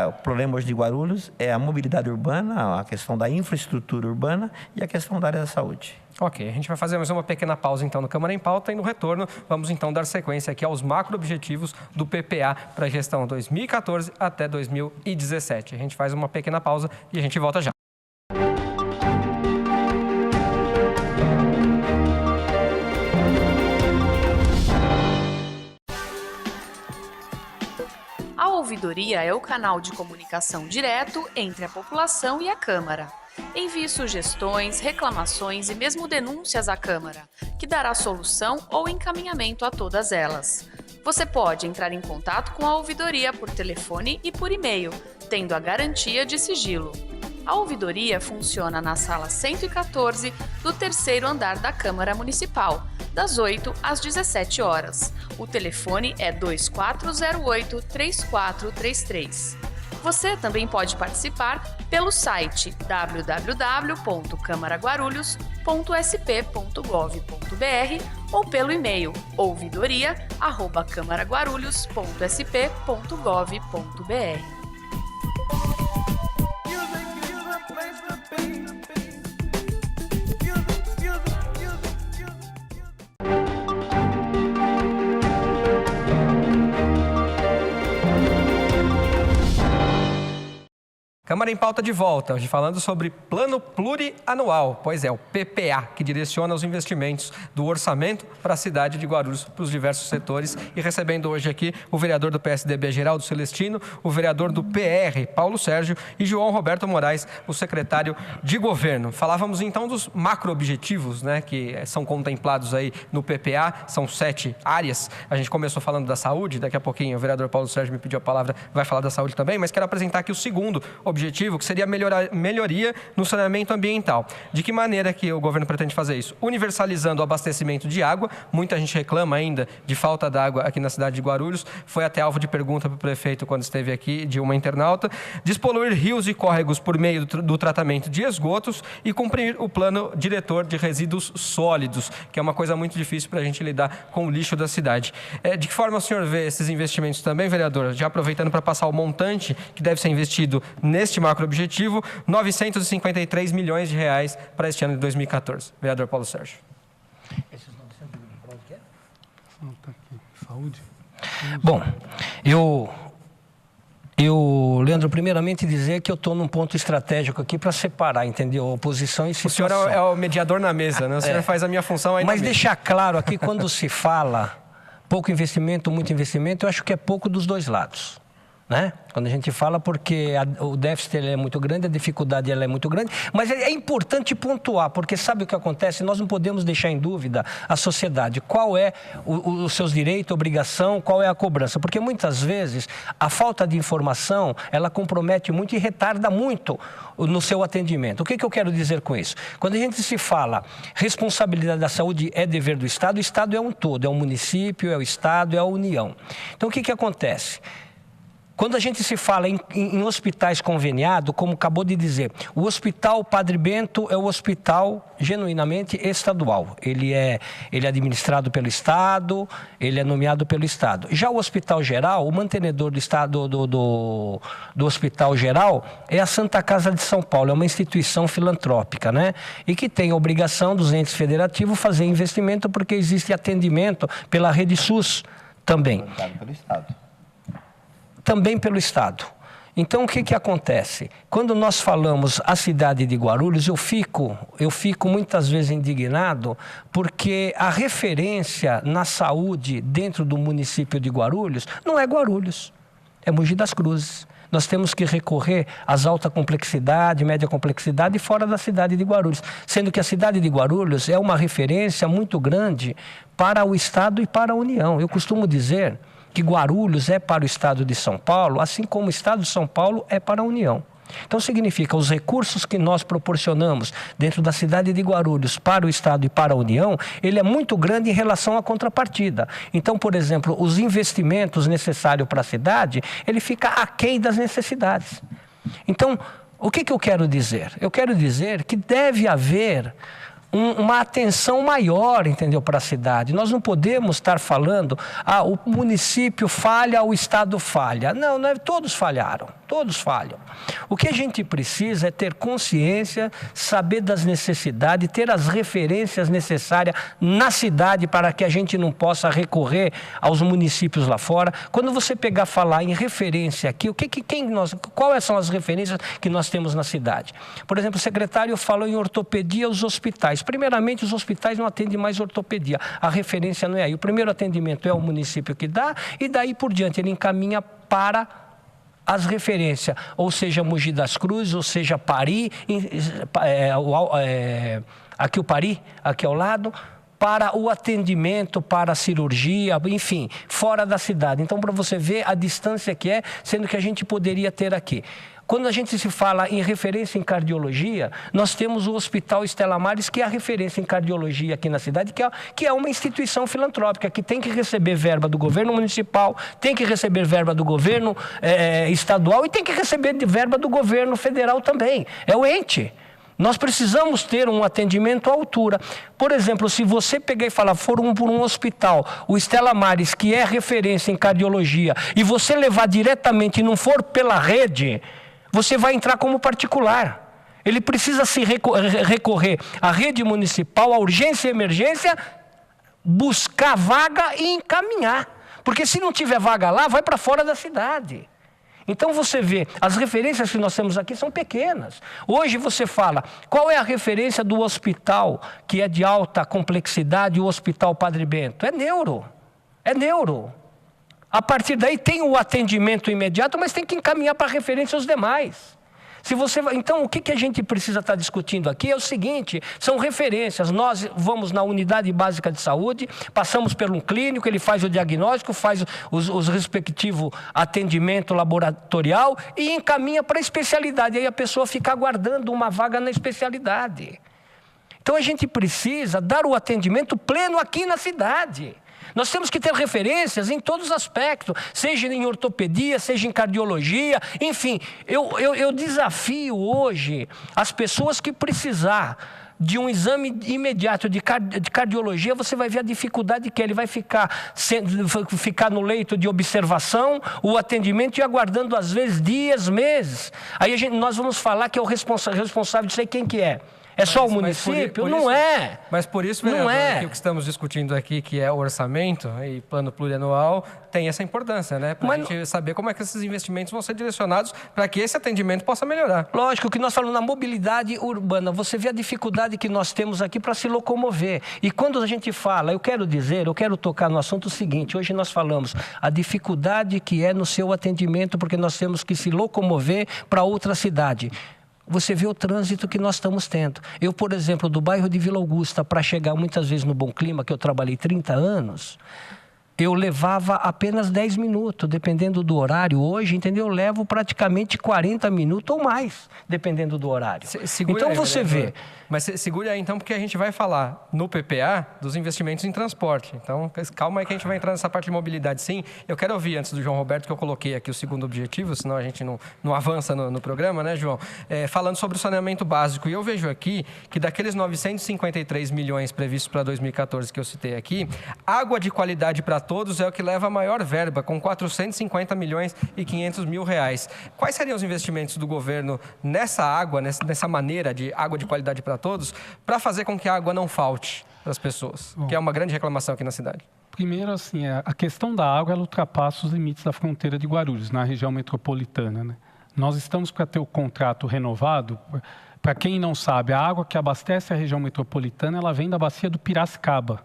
o problema hoje de Guarulhos é a mobilidade urbana, a questão da infraestrutura urbana e a questão da área da saúde. Ok, a gente vai fazer mais uma pequena pausa então no Câmara em Pauta, e no retorno vamos então dar sequência aqui aos macro-objetivos do PPA para a gestão 2014 até 2017. A gente faz uma pequena pausa e a gente volta já. A ouvidoria é o canal de comunicação direto entre a população e a Câmara. Envie sugestões, reclamações e mesmo denúncias à Câmara, que dará solução ou encaminhamento a todas elas. Você pode entrar em contato com a ouvidoria por telefone e por e-mail, tendo a garantia de sigilo. A ouvidoria funciona na sala 114 do 3º andar da Câmara Municipal, das 8 às 17 horas. O telefone é 2408-3433. Você também pode participar pelo site www.camaraguarulhos.sp.gov.br ou pelo e-mail ouvidoria@camaraguarulhos.sp.gov.br. Câmara em Pauta de volta, hoje falando sobre Plano Plurianual, pois é, o PPA, que direciona os investimentos do orçamento para a cidade de Guarulhos, para os diversos setores, e recebendo hoje aqui o vereador do PSDB, Geraldo Celestino, o vereador do PR, Paulo Sérgio, e João Roberto Moraes, o secretário de governo. Falávamos então dos macro-objetivos, né, que são contemplados aí no PPA, são 7 áreas. A gente começou falando da saúde, daqui a pouquinho o vereador Paulo Sérgio me pediu a palavra, vai falar da saúde também, mas quero apresentar aqui o segundo objetivo, que seria a melhoria no saneamento ambiental. De que maneira que o governo pretende fazer isso? Universalizando o abastecimento de água. Muita gente reclama ainda de falta de água aqui na cidade de Guarulhos. Foi até alvo de pergunta para o prefeito quando esteve aqui, de uma internauta. Despoluir rios e córregos por meio do tratamento de esgotos e cumprir o plano diretor de resíduos sólidos, que é uma coisa muito difícil para a gente lidar com o lixo da cidade. De que forma o senhor vê esses investimentos também, vereador? Já aproveitando para passar o montante que deve ser investido neste macro-objetivo, 953 milhões de reais para este ano de 2014. Vereador Paulo Sérgio. Esses 900 milhões, para onde que é? Não, tá aqui. Saúde. Bom, Leandro, primeiramente dizer que eu estou num ponto estratégico aqui para separar, entendeu? Oposição e situação. O senhor é o mediador na mesa, né? O senhor faz a minha função aí. Mas deixar claro aqui, quando se fala pouco investimento, muito investimento, eu acho que é pouco dos dois lados. Né? Quando a gente fala, porque o déficit ele é muito grande, a dificuldade ela é muito grande, mas é importante pontuar, porque sabe o que acontece? Nós não podemos deixar em dúvida a sociedade, qual é os seus direitos, obrigação, qual é a cobrança, porque muitas vezes a falta de informação, ela compromete muito e retarda muito no seu atendimento. O que eu quero dizer com isso? Quando a gente se fala responsabilidade da saúde é dever do Estado, o Estado é um todo, é o município, é o Estado, é a União. Então o que acontece? Quando a gente se fala em hospitais conveniados, como acabou de dizer, o Hospital Padre Bento é o hospital genuinamente estadual. Ele é administrado pelo Estado, ele é nomeado pelo Estado. Já o Hospital Geral, o mantenedor do Estado do Hospital Geral é a Santa Casa de São Paulo, é uma instituição filantrópica, né? E que tem a obrigação dos entes federativos fazer investimento porque existe atendimento pela rede SUS também. Pelo Estado. Também pelo Estado. Então, o que acontece? Quando nós falamos a cidade de Guarulhos, eu fico muitas vezes indignado porque a referência na saúde dentro do município de Guarulhos não é Guarulhos, é Mogi das Cruzes. Nós temos que recorrer às alta complexidade, média complexidade fora da cidade de Guarulhos. Sendo que a cidade de Guarulhos é uma referência muito grande para o Estado e para a União. Eu costumo dizer que Guarulhos é para o Estado de São Paulo, assim como o Estado de São Paulo é para a União. Então significa, os recursos que nós proporcionamos dentro da cidade de Guarulhos para o Estado e para a União, ele é muito grande em relação à contrapartida. Então, por exemplo, os investimentos necessários para a cidade, ele fica aquém das necessidades. Então, o que eu quero dizer? Eu quero dizer que deve haver uma atenção maior, entendeu, para a cidade. Nós não podemos estar falando, o município falha, o Estado falha. Não, todos falharam, todos falham. O que a gente precisa é ter consciência, saber das necessidades, ter as referências necessárias na cidade para que a gente não possa recorrer aos municípios lá fora. Quando você falar em referência aqui, quais são as referências que nós temos na cidade? Por exemplo, o secretário falou em ortopedia, os hospitais. Primeiramente, os hospitais não atendem mais ortopedia. A referência não é aí. O primeiro atendimento é o município que dá e daí por diante ele encaminha para as referências, ou seja, Mogi das Cruzes, ou seja, Pari, aqui o Pari, aqui ao lado, para o atendimento, para a cirurgia, enfim, fora da cidade. Então, para você ver a distância que é, sendo que a gente poderia ter aqui. Quando a gente se fala em referência em cardiologia, nós temos o Hospital Estela Maris, que é a referência em cardiologia aqui na cidade, que é uma instituição filantrópica, que tem que receber verba do governo municipal, tem que receber verba do governo estadual e tem que receber verba do governo federal também. É o ente. Nós precisamos ter um atendimento à altura. Por exemplo, se você pegar e falar, por um hospital, o Estela Maris, que é referência em cardiologia, e você levar diretamente e não for pela rede, você vai entrar como particular. Ele precisa se recorrer à rede municipal, à urgência e emergência, buscar vaga e encaminhar. Porque se não tiver vaga lá, vai para fora da cidade. Então você vê, as referências que nós temos aqui são pequenas. Hoje você fala, qual é a referência do hospital que é de alta complexidade, o Hospital Padre Bento? É neuro. É neuro. A partir daí tem o atendimento imediato, mas tem que encaminhar para referência os demais. Então, o que a gente precisa estar discutindo aqui é o seguinte, são referências. Nós vamos na unidade básica de saúde, passamos por um clínico, ele faz o diagnóstico, faz os respectivos atendimento laboratorial e encaminha para a especialidade. Aí a pessoa fica aguardando uma vaga na especialidade. Então, a gente precisa dar o atendimento pleno aqui na cidade. Nós temos que ter referências em todos os aspectos, seja em ortopedia, seja em cardiologia, enfim. Eu desafio hoje as pessoas que precisar de um exame imediato de cardiologia, você vai ver a dificuldade que ele vai ficar no leito de observação, o atendimento e aguardando às vezes dias, meses. Aí nós vamos falar que é o responsável de sei quem que é. É só o município? Não é. Mas por isso, vereador, que o que estamos discutindo aqui, que é o orçamento e plano plurianual, tem essa importância, né? Para a gente saber como é que esses investimentos vão ser direcionados para que esse atendimento possa melhorar. Lógico, que nós falamos na mobilidade urbana, você vê a dificuldade que nós temos aqui para se locomover. E quando a gente fala, eu quero tocar no assunto seguinte, hoje nós falamos a dificuldade que é no seu atendimento, porque nós temos que se locomover para outra cidade. Você vê o trânsito que nós estamos tendo. Eu, por exemplo, do bairro de Vila Augusta, para chegar muitas vezes no Bom Clima, que eu trabalhei 30 anos, eu levava apenas 10 minutos, dependendo do horário. Hoje, entendeu? Eu levo praticamente 40 minutos ou mais, dependendo do horário. Então, aí, você vê... Mas segura aí, então, porque a gente vai falar no PPA dos investimentos em transporte. Então, calma aí que a gente vai entrar nessa parte de mobilidade, sim. Eu quero ouvir, antes do João Roberto, que eu coloquei aqui o segundo objetivo, senão a gente não avança no programa, né, João? Falando sobre o saneamento básico. E eu vejo aqui que daqueles 953 milhões previstos para 2014 que eu citei aqui, água de qualidade para todos é o que leva a maior verba, com 450 milhões e 500 mil reais. Quais seriam os investimentos do governo nessa água, nessa maneira de água de qualidade para todos, para fazer com que a água não falte para as pessoas, que é uma grande reclamação aqui na cidade? Primeiro, assim, a questão da água, ela ultrapassa os limites da fronteira de Guarulhos, na região metropolitana, né? Nós estamos para ter o contrato renovado. Para quem não sabe, a água que abastece a região metropolitana, ela vem da bacia do Piracicaba.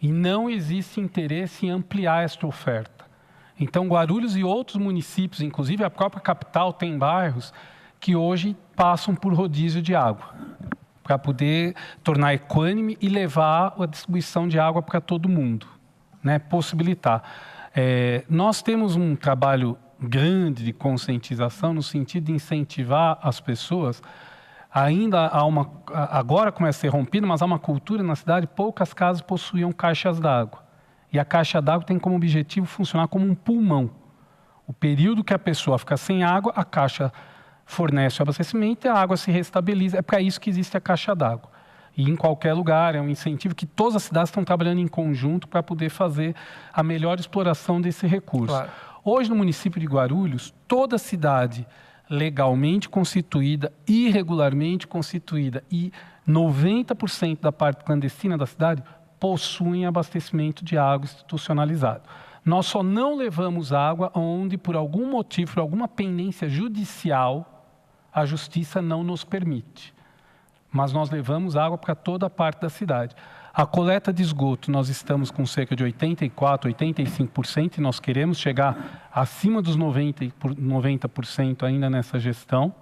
E não existe interesse em ampliar esta oferta. Então, Guarulhos e outros municípios, inclusive a própria capital, tem bairros que hoje passam por rodízio de água, para poder tornar equânime e levar a distribuição de água para todo mundo, né? Possibilitar. Nós temos um trabalho grande de conscientização no sentido de incentivar as pessoas. Ainda agora começa a ser rompido, mas há uma cultura na cidade, poucas casas possuíam caixas d'água. E a caixa d'água tem como objetivo funcionar como um pulmão. O período que a pessoa fica sem água, a caixa fornece o abastecimento e a água se restabiliza. É para isso que existe a caixa d'água. E em qualquer lugar, é um incentivo que todas as cidades estão trabalhando em conjunto para poder fazer a melhor exploração desse recurso. Claro. Hoje, no município de Guarulhos, toda cidade legalmente constituída, irregularmente constituída e 90% da parte clandestina da cidade possuem abastecimento de água institucionalizado. Nós só não levamos água onde, por algum motivo, por alguma pendência judicial, a justiça não nos permite. Mas nós levamos água para toda a parte da cidade. A coleta de esgoto, nós estamos com cerca de 84%, 85%, e nós queremos chegar acima dos 90% ainda nessa gestão.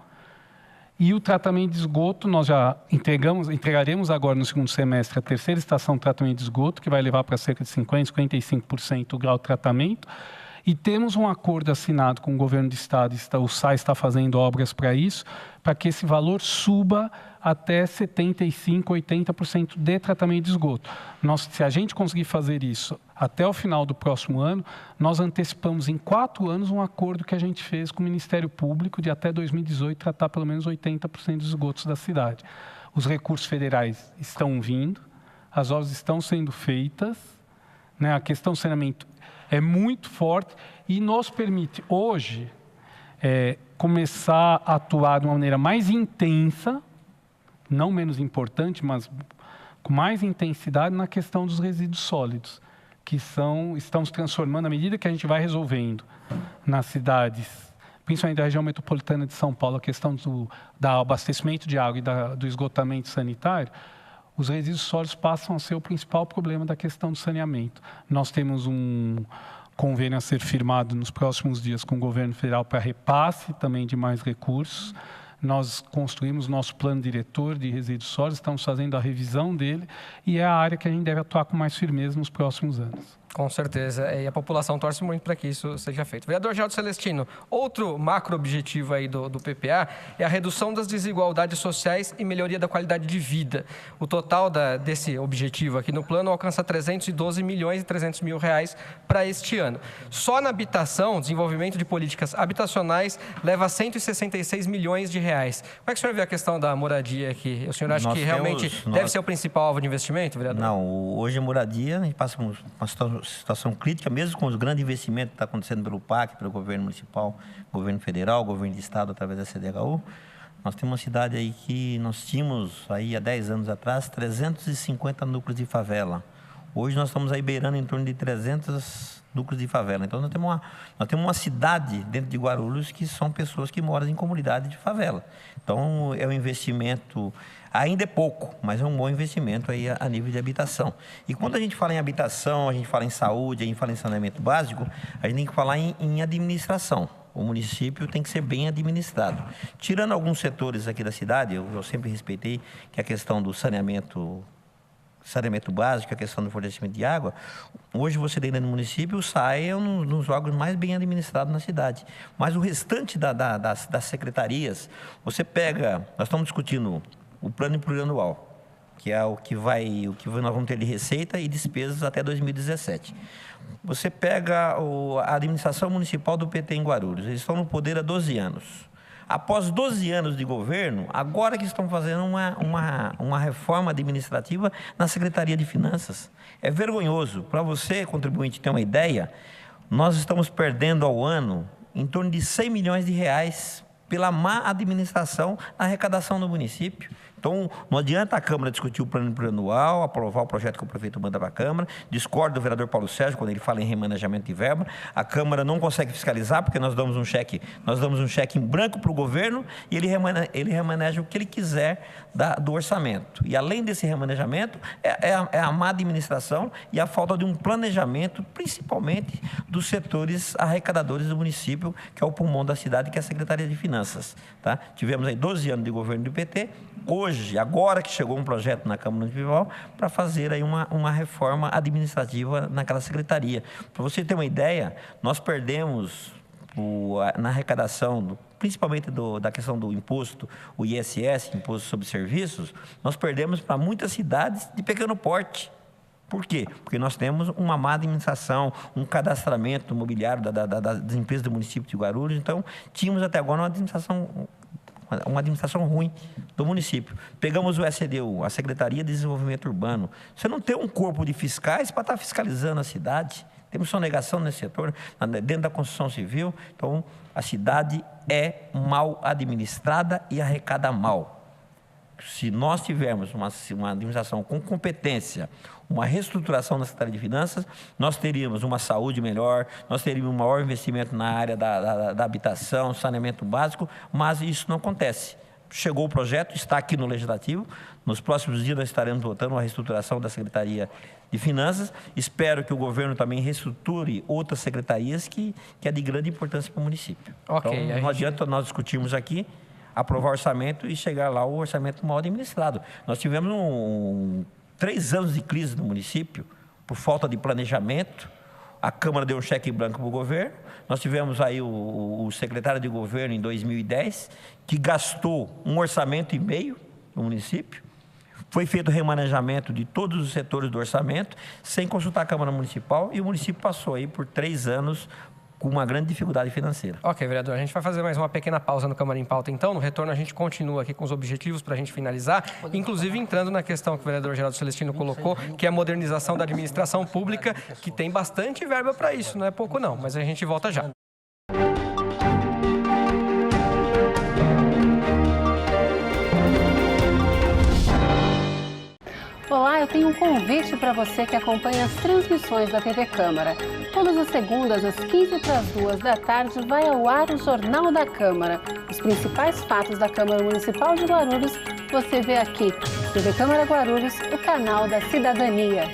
E o tratamento de esgoto, nós já entregaremos agora no segundo semestre a terceira estação de tratamento de esgoto, que vai levar para cerca de 50%, 55% o grau de tratamento. E temos um acordo assinado com o governo do estado, o SAI está fazendo obras para isso, para que esse valor suba até 75%, 80% de tratamento de esgoto. Se a gente conseguir fazer isso até o final do próximo ano, nós antecipamos em 4 anos um acordo que a gente fez com o Ministério Público de até 2018 tratar pelo menos 80% dos esgotos da cidade. Os recursos federais estão vindo, as obras estão sendo feitas, né? A questão do saneamento é muito forte e nos permite hoje começar a atuar de uma maneira mais intensa, não menos importante, mas com mais intensidade na questão dos resíduos sólidos, que estão se transformando à medida que a gente vai resolvendo nas cidades, principalmente da região metropolitana de São Paulo, a questão do abastecimento de água e do esgotamento sanitário. Os resíduos sólidos passam a ser o principal problema da questão do saneamento. Nós temos um convênio a ser firmado nos próximos dias com o governo federal para repasse também de mais recursos. Nós construímos nosso plano diretor de resíduos sólidos, estamos fazendo a revisão dele e é a área que a gente deve atuar com mais firmeza nos próximos anos. Com certeza, e a população torce muito para que isso seja feito. Vereador Geraldo Celestino, outro macro objetivo aí do PPA é a redução das desigualdades sociais e melhoria da qualidade de vida. O total desse objetivo aqui no plano alcança 312 milhões e 300 mil reais para este ano. Só na habitação, desenvolvimento de políticas habitacionais leva 166 milhões de reais. Como é que o senhor vê a questão da moradia aqui? O senhor acha que realmente deve ser o principal alvo de investimento, vereador? Não, hoje a moradia, a gente passa por uma situação crítica, mesmo com os grandes investimentos que estão acontecendo pelo PAC, pelo governo municipal, governo federal, governo de estado, através da CDHU. Nós temos uma cidade aí que nós tínhamos, aí há 10 anos atrás, 350 núcleos de favela. Hoje nós estamos aí beirando em torno de 300 núcleos de favela. Então, nós temos uma cidade dentro de Guarulhos que são pessoas que moram em comunidade de favela. Então, é um investimento, ainda é pouco, mas é um bom investimento aí a nível de habitação. E quando a gente fala em habitação, a gente fala em saúde, a gente fala em saneamento básico, a gente tem que falar em administração. O município tem que ser bem administrado. Tirando alguns setores aqui da cidade, eu sempre respeitei que a questão do saneamento saneamento básico, a questão do fornecimento de água, hoje você dentro do município, o SAE é um dos órgãos mais bem administrados na cidade. Mas o restante das secretarias, você pega, nós estamos discutindo o plano plurianual, que é o que nós vamos ter de receita e despesas até 2017. Você pega a administração municipal do PT em Guarulhos, eles estão no poder há 12 anos. Após 12 anos de governo, agora que estão fazendo uma reforma administrativa na Secretaria de Finanças. É vergonhoso. Para você, contribuinte, ter uma ideia, nós estamos perdendo ao ano em torno de 100 milhões de reais pela má administração na arrecadação do município. Então, não adianta a Câmara discutir o plano plurianual, aprovar o projeto que o prefeito manda para a Câmara. Discordo do vereador Paulo Sérgio quando ele fala em remanejamento de verba. A Câmara não consegue fiscalizar porque nós damos um cheque em branco para o governo e ele remaneja o que ele quiser do orçamento. E além desse remanejamento, é a má administração e a falta de um planejamento, principalmente dos setores arrecadadores do município, que é o pulmão da cidade, que é a Secretaria de Finanças. Tá? Tivemos aí 12 anos de governo do PT. Hoje, agora que chegou um projeto na Câmara Municipal para fazer aí uma reforma administrativa naquela secretaria. Para você ter uma ideia, nós perdemos na arrecadação, principalmente da questão do imposto, o ISS, Imposto sobre Serviços, nós perdemos para muitas cidades de pequeno porte. Por quê? Porque nós temos uma má administração, um cadastramento imobiliário das empresas do município de Guarulhos. Então, tínhamos até agora uma administração ruim do município. Pegamos o SDU, a Secretaria de Desenvolvimento Urbano. Você não tem um corpo de fiscais para estar fiscalizando a cidade. Temos sonegação nesse setor, dentro da construção civil. Então, a cidade é mal administrada e arrecada mal. Se nós tivermos uma administração com competência, uma reestruturação da Secretaria de Finanças, nós teríamos uma saúde melhor, nós teríamos um maior investimento na área da habitação, saneamento básico, mas isso não acontece. Chegou o projeto, está aqui no Legislativo, nos próximos dias nós estaremos votando a reestruturação da Secretaria de Finanças. Espero que o governo também reestruture outras secretarias que é de grande importância para o município. Okay, então, não adianta nós discutirmos aqui, aprovar o orçamento e chegar lá o orçamento mal administrado. Nós tivemos 3 anos de crise no município por falta de planejamento. A Câmara deu um cheque em branco para o governo. Nós tivemos aí o secretário de governo em 2010 que gastou 1,5 orçamento no município. Foi feito o remanejamento de todos os setores do orçamento sem consultar a Câmara Municipal e o município passou aí por 3 anos com uma grande dificuldade financeira. Ok, vereador. A gente vai fazer mais uma pequena pausa no Câmara em Pauta, então. No retorno, a gente continua aqui com os objetivos para a gente finalizar, inclusive entrando na questão que o vereador Geraldo Celestino colocou, que é a modernização da administração pública, que tem bastante verba para isso, não é pouco não, mas a gente volta já. Olá, eu tenho um convite para você que acompanha as transmissões da TV Câmara. Todas as segundas, às 15h45 da tarde, vai ao ar o Jornal da Câmara. Os principais fatos da Câmara Municipal de Guarulhos você vê aqui. TV Câmara Guarulhos, o canal da cidadania.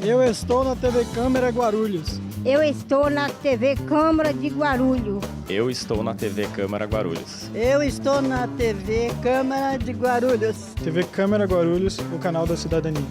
Eu estou na TV Câmara Guarulhos. Eu estou na TV Câmara de Guarulhos. Eu estou na TV Câmara Guarulhos. Eu estou na TV Câmara de Guarulhos. TV Câmara Guarulhos, o canal da cidadania.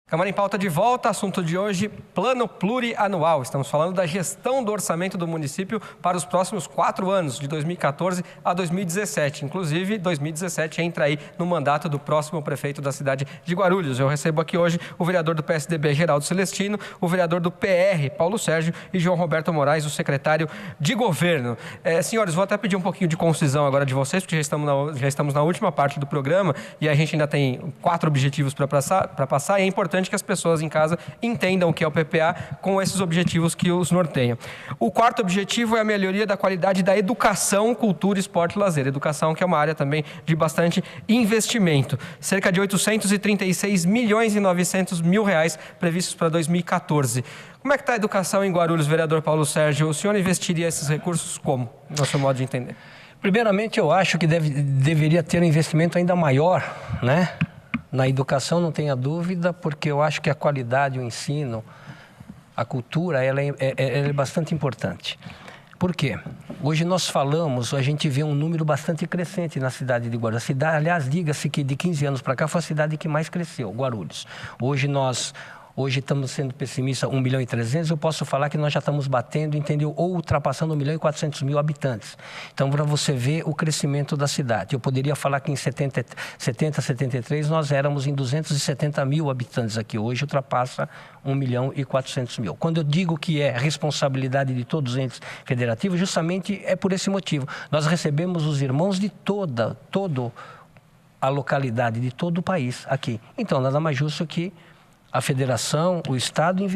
Câmara em Pauta de volta, assunto de hoje, plano plurianual. Estamos falando da gestão do orçamento do município para os próximos 4 anos, de 2014 a 2017. Inclusive, 2017 entra aí no mandato do próximo prefeito da cidade de Guarulhos. Eu recebo aqui hoje o vereador do PSDB, Geraldo Celestino, o vereador do PR, Paulo Sérgio, e João Roberto Moraes, o secretário de governo. Senhores, vou até pedir um pouquinho de concisão agora de vocês, porque já estamos na última parte do programa e a gente ainda tem 4 objetivos para passar, e é importante que as pessoas em casa entendam o que é o PPA com esses objetivos que os norteiam. O 4º objetivo é a melhoria da qualidade da educação, cultura, esporte e lazer. Educação que é uma área também de bastante investimento. Cerca de 836 milhões e 900 mil reais previstos para 2014. Como é que está a educação em Guarulhos, vereador Paulo Sérgio? O senhor investiria esses recursos como, no seu modo de entender? Primeiramente, eu acho que deveria ter um investimento ainda maior, né? Na educação não tenha dúvida, porque eu acho que a qualidade, o ensino, a cultura, ela é bastante importante. Por quê? Hoje nós falamos, a gente vê um número bastante crescente na cidade de Guarulhos. Aliás, diga-se que de 15 anos para cá foi a cidade que mais cresceu, Guarulhos. Hoje estamos sendo pessimistas, 1.300.000, eu posso falar que nós já estamos batendo, entendeu? Ou ultrapassando 1.400.000 habitantes. Então, para você ver o crescimento da cidade. Eu poderia falar que em 73 nós éramos em 270.000 habitantes aqui. Hoje ultrapassa 1.400.000. Quando eu digo que é responsabilidade de todos os entes federativos, justamente é por esse motivo. Nós recebemos os irmãos de toda a localidade, de todo o país aqui. Então, nada mais justo que a federação, o Estado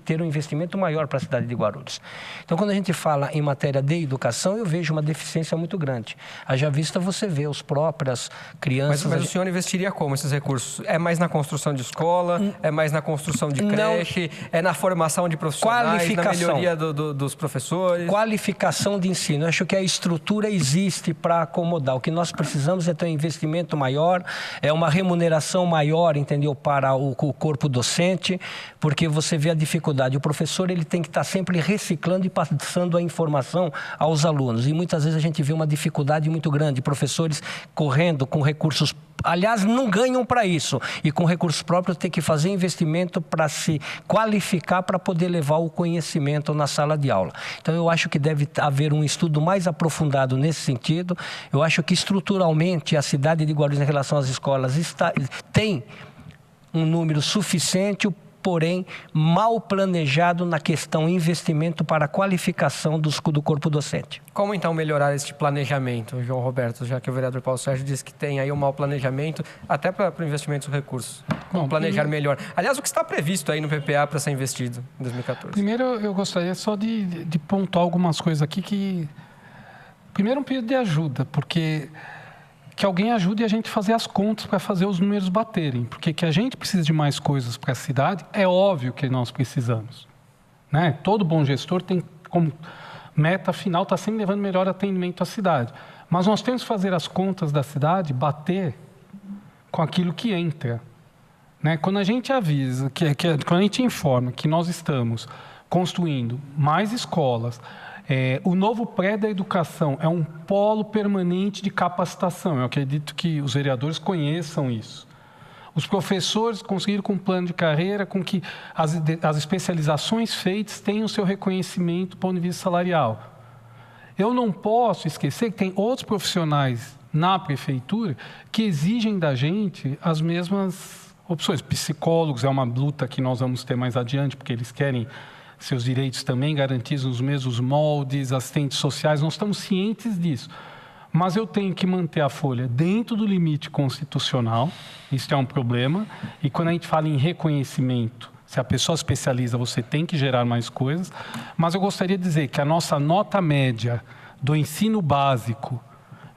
ter um investimento maior para a cidade de Guarulhos. Então, quando a gente fala em matéria de educação, eu vejo uma deficiência muito grande. Haja vista você vê as próprias crianças... Mas o senhor investiria como esses recursos? É mais na construção de escola? É mais na construção de creche? É na formação de profissionais? Na melhoria dos professores? Qualificação de ensino. Eu acho que a estrutura existe para acomodar. O que nós precisamos é ter um investimento maior, é uma remuneração maior, entendeu, para o corpo docente, porque você vê a dificuldade. O professor ele tem que estar sempre reciclando e passando a informação aos alunos. E muitas vezes a gente vê uma dificuldade muito grande. Professores correndo com recursos, aliás, não ganham para isso. E com recursos próprios tem que fazer investimento para se qualificar para poder levar o conhecimento na sala de aula. Então eu acho que deve haver um estudo mais aprofundado nesse sentido. Eu acho que estruturalmente a cidade de Guarulhos em relação às escolas tem um número suficiente, porém mal planejado na questão investimento para a qualificação do corpo docente. Como então melhorar este planejamento, João Roberto, já que o vereador Paulo Sérgio disse que tem aí um mau planejamento, até para o investimento dos recursos? Como planejar melhor? Aliás, o que está previsto aí no PPA para ser investido em 2014? Primeiro, eu gostaria só de pontuar algumas coisas aqui que... Primeiro, um pedido de ajuda, porque... que alguém ajude a gente a fazer as contas para fazer os números baterem. Porque que a gente precisa de mais coisas para a cidade, é óbvio que nós precisamos. Né? Todo bom gestor tem como meta final, está sempre levando melhor atendimento à cidade. Mas nós temos que fazer as contas da cidade bater com aquilo que entra. Né? Quando a gente avisa, quando a gente informa que nós estamos construindo mais escolas, o novo pré da educação é um polo permanente de capacitação. Eu acredito que os vereadores conheçam isso. Os professores conseguiram, com um plano de carreira, com que as especializações feitas tenham o seu reconhecimento do ponto de vista salarial. Eu não posso esquecer que tem outros profissionais na prefeitura que exigem da gente as mesmas opções. Psicólogos é uma luta que nós vamos ter mais adiante, porque eles querem seus direitos também garantidos nos mesmos moldes, assistentes sociais, nós estamos cientes disso. Mas eu tenho que manter a folha dentro do limite constitucional, isso é um problema, e quando a gente fala em reconhecimento, se a pessoa especializa, você tem que gerar mais coisas, mas eu gostaria de dizer que a nossa nota média do ensino básico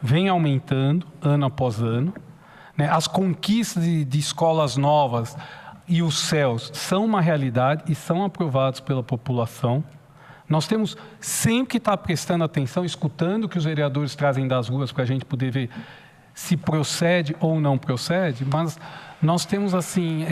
vem aumentando ano após ano, né? As conquistas de escolas novas e os CELs são uma realidade e são aprovados pela população. Nós temos sempre que estar prestando atenção, escutando o que os vereadores trazem das ruas para a gente poder ver se procede ou não procede, mas nós temos, assim,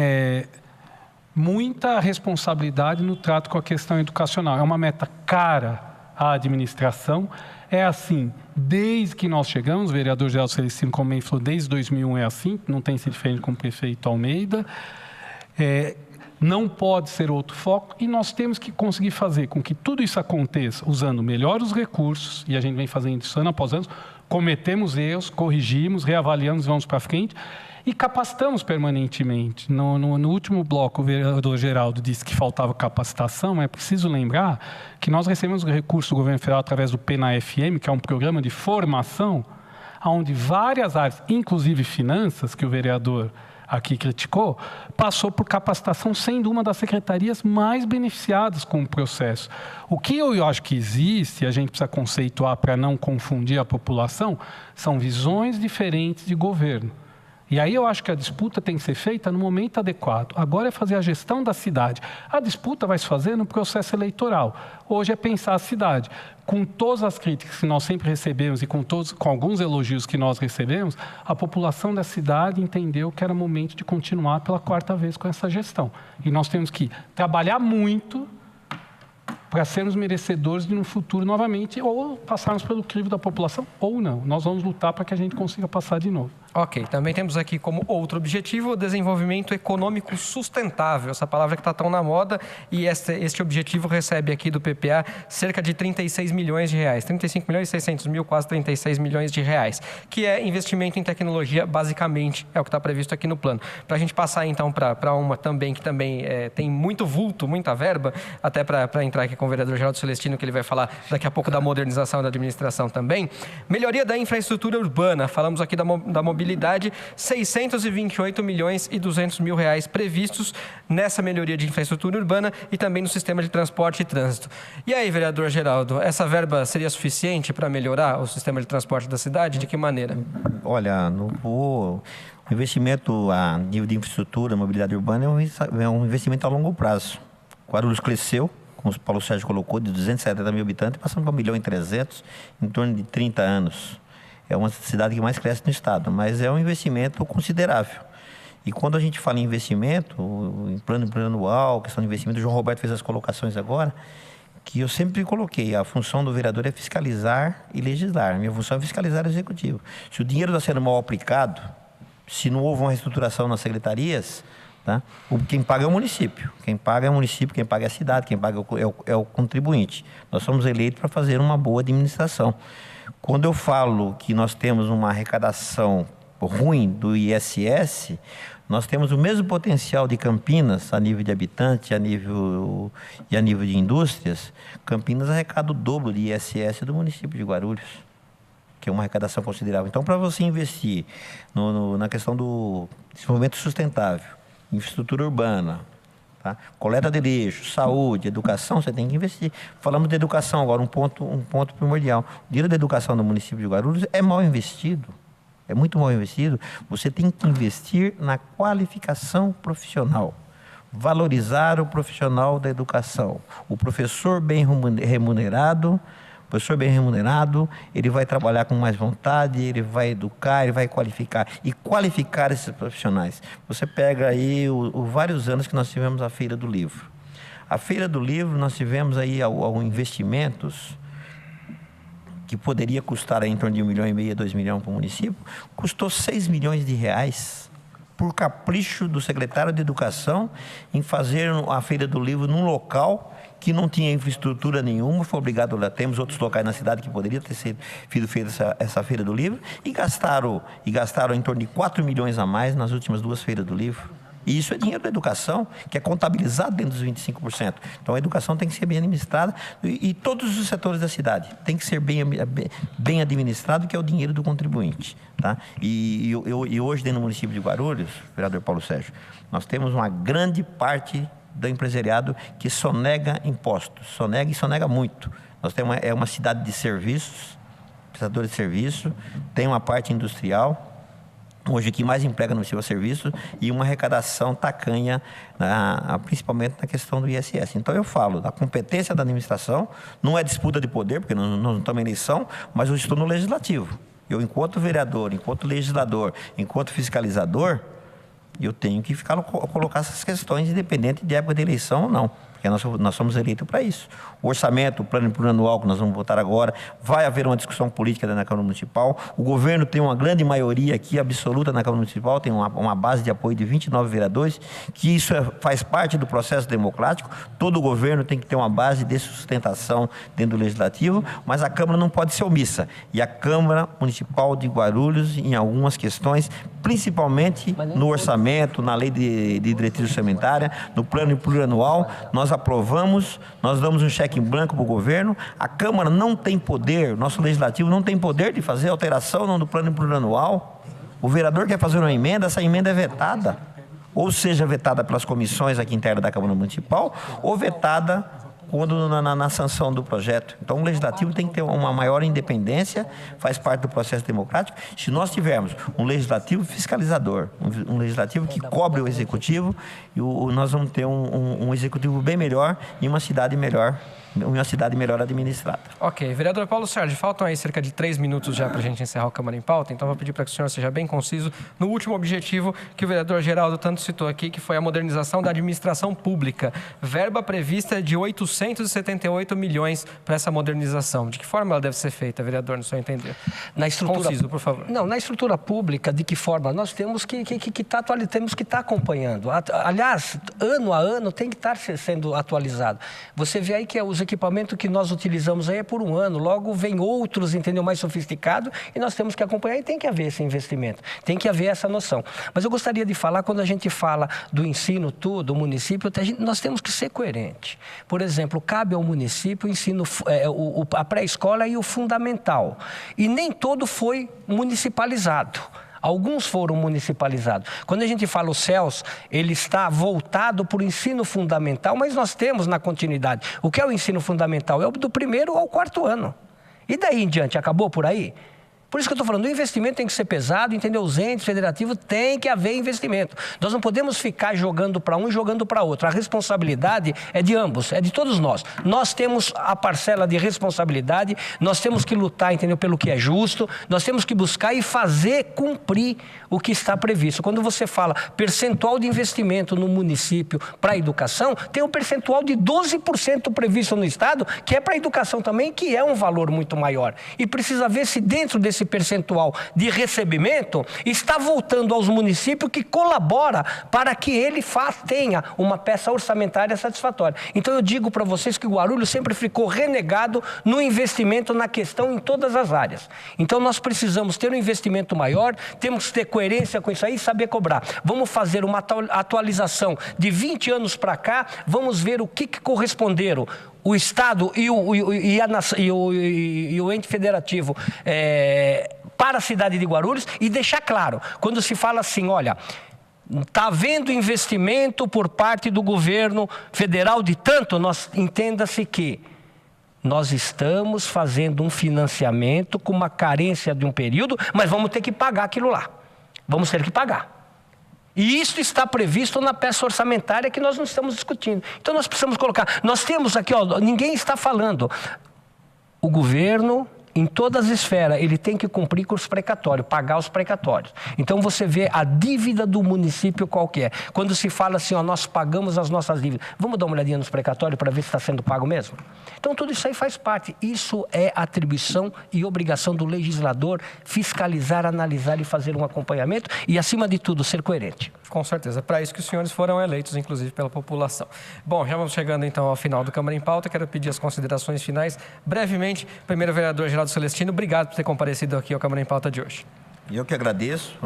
muita responsabilidade no trato com a questão educacional. É uma meta cara à administração. É assim, desde que nós chegamos, o vereador Geraldo Celestino, como bem falou, desde 2001 é assim, não tem sido diferente com o prefeito Almeida. Não pode ser outro foco e nós temos que conseguir fazer com que tudo isso aconteça usando melhor os recursos, e a gente vem fazendo isso ano após ano, cometemos erros, corrigimos, reavaliamos, vamos para frente e capacitamos permanentemente. No último bloco, o vereador Geraldo disse que faltava capacitação, mas é preciso lembrar que nós recebemos recursos do governo federal através do PNAFM, que é um programa de formação, onde várias áreas, inclusive finanças, que o vereador aqui criticou, passou por capacitação, sendo uma das secretarias mais beneficiadas com o processo. O que eu acho que existe, a gente precisa conceituar para não confundir a população, são visões diferentes de governo. E aí eu acho que a disputa tem que ser feita no momento adequado. Agora é fazer a gestão da cidade. A disputa vai se fazer no processo eleitoral. Hoje é pensar a cidade. Com todas as críticas que nós sempre recebemos e com alguns elogios que nós recebemos, a população da cidade entendeu que era momento de continuar pela 4ª vez com essa gestão. E nós temos que trabalhar muito para sermos merecedores de no futuro novamente ou passarmos pelo crivo da população ou não. Nós vamos lutar para que a gente consiga passar de novo. Ok, também temos aqui como outro objetivo o desenvolvimento econômico sustentável, essa palavra que está tão na moda, e este objetivo recebe aqui do PPA cerca de 36 milhões de reais, 35 milhões e 600 mil, quase 36 milhões de reais, que é investimento em tecnologia, basicamente, é o que está previsto aqui no plano. Para a gente passar então para uma também que também tem muito vulto, muita verba, até para entrar aqui com o vereador Geraldo Celestino, que ele vai falar daqui a pouco da modernização da administração também. Melhoria da infraestrutura urbana, falamos aqui da mobilidade, 628 milhões e 200 mil reais previstos nessa melhoria de infraestrutura urbana e também no sistema de transporte e trânsito. E aí, vereador Geraldo, essa verba seria suficiente para melhorar o sistema de transporte da cidade? De que maneira? Olha, o investimento a nível de infraestrutura, mobilidade urbana é um investimento a longo prazo. Guarulhos cresceu, como o Paulo Sérgio colocou, de 270 mil habitantes, passando para 1.300.000 em torno de 30 anos. É uma cidade que mais cresce no estado, mas é um investimento considerável. E quando a gente fala em investimento, em plano anual, questão de investimento, o João Roberto fez as colocações agora, que eu sempre coloquei, a função do vereador é fiscalizar e legislar. Minha função é fiscalizar o executivo. Se o dinheiro está sendo mal aplicado, se não houve uma reestruturação nas secretarias, tá? Quem paga é o município. Quem paga é o município, quem paga é a cidade, quem paga é o contribuinte. Nós somos eleitos para fazer uma boa administração. Quando eu falo que nós temos uma arrecadação ruim do ISS, nós temos o mesmo potencial de Campinas, a nível de habitante, a nível de indústrias. Campinas arrecada o dobro de ISS do município de Guarulhos, que é uma arrecadação considerável. Então, para você investir na questão do desenvolvimento sustentável, infraestrutura urbana, tá? Coleta de lixo, saúde, educação, você tem que investir. Falamos de educação agora, um ponto primordial. O dinheiro da educação do município de Guarulhos é mal investido, é muito mal investido. Você tem que investir na qualificação profissional, valorizar o profissional da educação. O professor bem remunerado, ele vai trabalhar com mais vontade, ele vai educar, ele vai qualificar. E qualificar esses profissionais. Você pega aí vários anos que nós tivemos a Feira do Livro. A Feira do Livro, nós tivemos aí investimentos que poderia custar aí em torno de 1,5 milhão, 2 milhões para o município, custou 6 milhões de reais por capricho do secretário de Educação em fazer a Feira do Livro num local que não tinha infraestrutura nenhuma, foi obrigado, temos outros locais na cidade que poderia ter sido feita essa Feira do Livro, e gastaram em torno de 4 milhões a mais nas últimas 2 Feiras do Livro. E isso é dinheiro da educação, que é contabilizado dentro dos 25%. Então, a educação tem que ser bem administrada e todos os setores da cidade tem que ser bem administrado, que é o dinheiro do contribuinte. Tá? E hoje, dentro do município de Guarulhos, vereador Paulo Sérgio, nós temos uma grande parte do empresariado que sonega impostos, sonega muito. Nós temos uma cidade de serviços, prestadores de serviço, tem uma parte industrial, hoje o que mais emprega no seu serviço, e uma arrecadação tacanha, principalmente na questão do ISS. Então eu falo da competência da administração, não é disputa de poder, porque nós não estamos em eleição, mas eu estou no legislativo. Eu, enquanto vereador, enquanto legislador, enquanto fiscalizador, eu tenho que colocar essas questões, independente de época de eleição ou não, porque nós somos eleitos para isso. O orçamento, o plano plurianual que nós vamos votar agora, vai haver uma discussão política dentro da Câmara Municipal. O governo tem uma grande maioria aqui, absoluta, na Câmara Municipal, tem uma base de apoio de 29 vereadores, que isso faz parte do processo democrático. Todo governo tem que ter uma base de sustentação dentro do Legislativo, mas a Câmara não pode ser omissa. E a Câmara Municipal de Guarulhos, em algumas questões, principalmente no orçamento, na lei de diretriz orçamentária, no plano plurianual, nós aprovamos, nós damos um cheque em branco para o governo. A Câmara não tem poder, nosso Legislativo não tem poder de fazer alteração no plano plurianual. O vereador quer fazer uma emenda, essa emenda é vetada. Ou seja, vetada pelas comissões aqui internas da Câmara Municipal, ou vetada quando na sanção do projeto. Então, o legislativo tem que ter uma maior independência, faz parte do processo democrático. Se nós tivermos um legislativo fiscalizador, um legislativo que cobre o executivo, nós vamos ter um executivo bem melhor e uma cidade melhor administrada. Ok. Vereador Paulo Sérgio, faltam aí cerca de 3 minutos já para a gente encerrar o Câmara em Pauta, então vou pedir para que o senhor seja bem conciso no último objetivo que o vereador Geraldo tanto citou aqui, que foi a modernização da administração pública. Verba prevista de 878 milhões para essa modernização. De que forma ela deve ser feita, vereador, no seu entender? Na estrutura, conciso, por favor. Não, na estrutura pública, de que forma? Nós temos que estar acompanhando. Aliás, ano a ano tem que estar sendo atualizado. Você vê aí que os equipamentos que nós utilizamos aí é por um ano, logo vem outros, entendeu, mais sofisticados, e nós temos que acompanhar e tem que haver esse investimento, tem que haver essa noção. Mas eu gostaria de falar, quando a gente fala do ensino do município, nós temos que ser coerente. Por exemplo, cabe ao município o ensino, a pré-escola e o fundamental, e nem todo foi municipalizado. Alguns foram municipalizados. Quando a gente fala o CELS, ele está voltado para o ensino fundamental, mas nós temos na continuidade. O que é o ensino fundamental? É o do 1º ao 4º ano. E daí em diante, acabou por aí? Por isso que eu estou falando, o investimento tem que ser pesado, entendeu? Os entes federativos tem que haver investimento. Nós não podemos ficar jogando para um e jogando para outro. A responsabilidade é de ambos, é de todos nós. Nós temos a parcela de responsabilidade, nós temos que lutar, entendeu? Pelo que é justo, nós temos que buscar e fazer cumprir o que está previsto. Quando você fala percentual de investimento no município para a educação, tem um percentual de 12% previsto no Estado, que é para a educação também, que é um valor muito maior. E precisa ver se dentro desse percentual de recebimento está voltando aos municípios, que colabora para que ele tenha uma peça orçamentária satisfatória. Então eu digo para vocês que o Guarulhos sempre ficou renegado no investimento na questão em todas as áreas. Então nós precisamos ter um investimento maior, temos que ter coerência com isso aí e saber cobrar. Vamos fazer uma atualização de 20 anos para cá, vamos ver o que corresponderam o Estado e o ente federativo para a cidade de Guarulhos, e deixar claro, quando se fala assim, olha, está havendo investimento por parte do governo federal de tanto, entenda-se que nós estamos fazendo um financiamento com uma carência de um período, mas vamos ter que pagar aquilo lá. Vamos ter que pagar. E isso está previsto na peça orçamentária que nós não estamos discutindo. Então nós precisamos colocar, nós temos aqui, ninguém está falando, o governo, em todas as esferas, ele tem que cumprir com os precatórios, pagar os precatórios. Então você vê a dívida do município qual que é. Quando se fala assim, nós pagamos as nossas dívidas, vamos dar uma olhadinha nos precatórios para ver se está sendo pago mesmo? Então tudo isso aí faz parte. Isso é atribuição e obrigação do legislador fiscalizar, analisar e fazer um acompanhamento e, acima de tudo, ser coerente. Com certeza. Para isso que os senhores foram eleitos, inclusive, pela população. Bom, já vamos chegando então ao final do Câmara em Pauta. Quero pedir as considerações finais. Brevemente, primeiro vereador Geraldo Celestino, obrigado por ter comparecido aqui ao Câmara em Pauta de hoje. Eu que agradeço.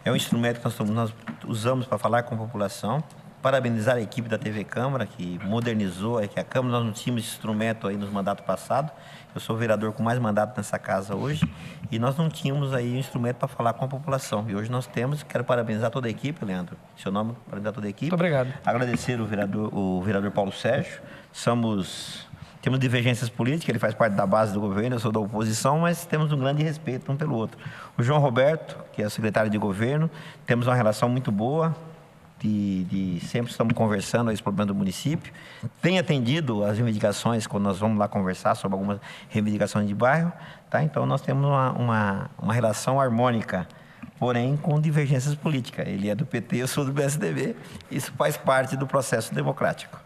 É um instrumento que nós usamos para falar com a população. Parabenizar a equipe da TV Câmara, que modernizou aqui a Câmara. Nós não tínhamos esse instrumento aí nos mandatos passados. Eu sou o vereador com mais mandato nessa casa hoje. E nós não tínhamos aí um instrumento para falar com a população. E hoje nós temos. Quero parabenizar toda a equipe, Leandro. Seu nome, parabenizar toda a equipe. Muito obrigado. Agradecer o vereador Paulo Sérgio. Temos divergências políticas, ele faz parte da base do governo, eu sou da oposição, mas temos um grande respeito um pelo outro. O João Roberto, que é o secretário de governo, temos uma relação muito boa, sempre estamos conversando a esse problema do município. Tem atendido as reivindicações quando nós vamos lá conversar sobre algumas reivindicações de bairro, tá? Então nós temos uma relação harmônica, porém com divergências políticas. Ele é do PT, eu sou do PSDB, isso faz parte do processo democrático.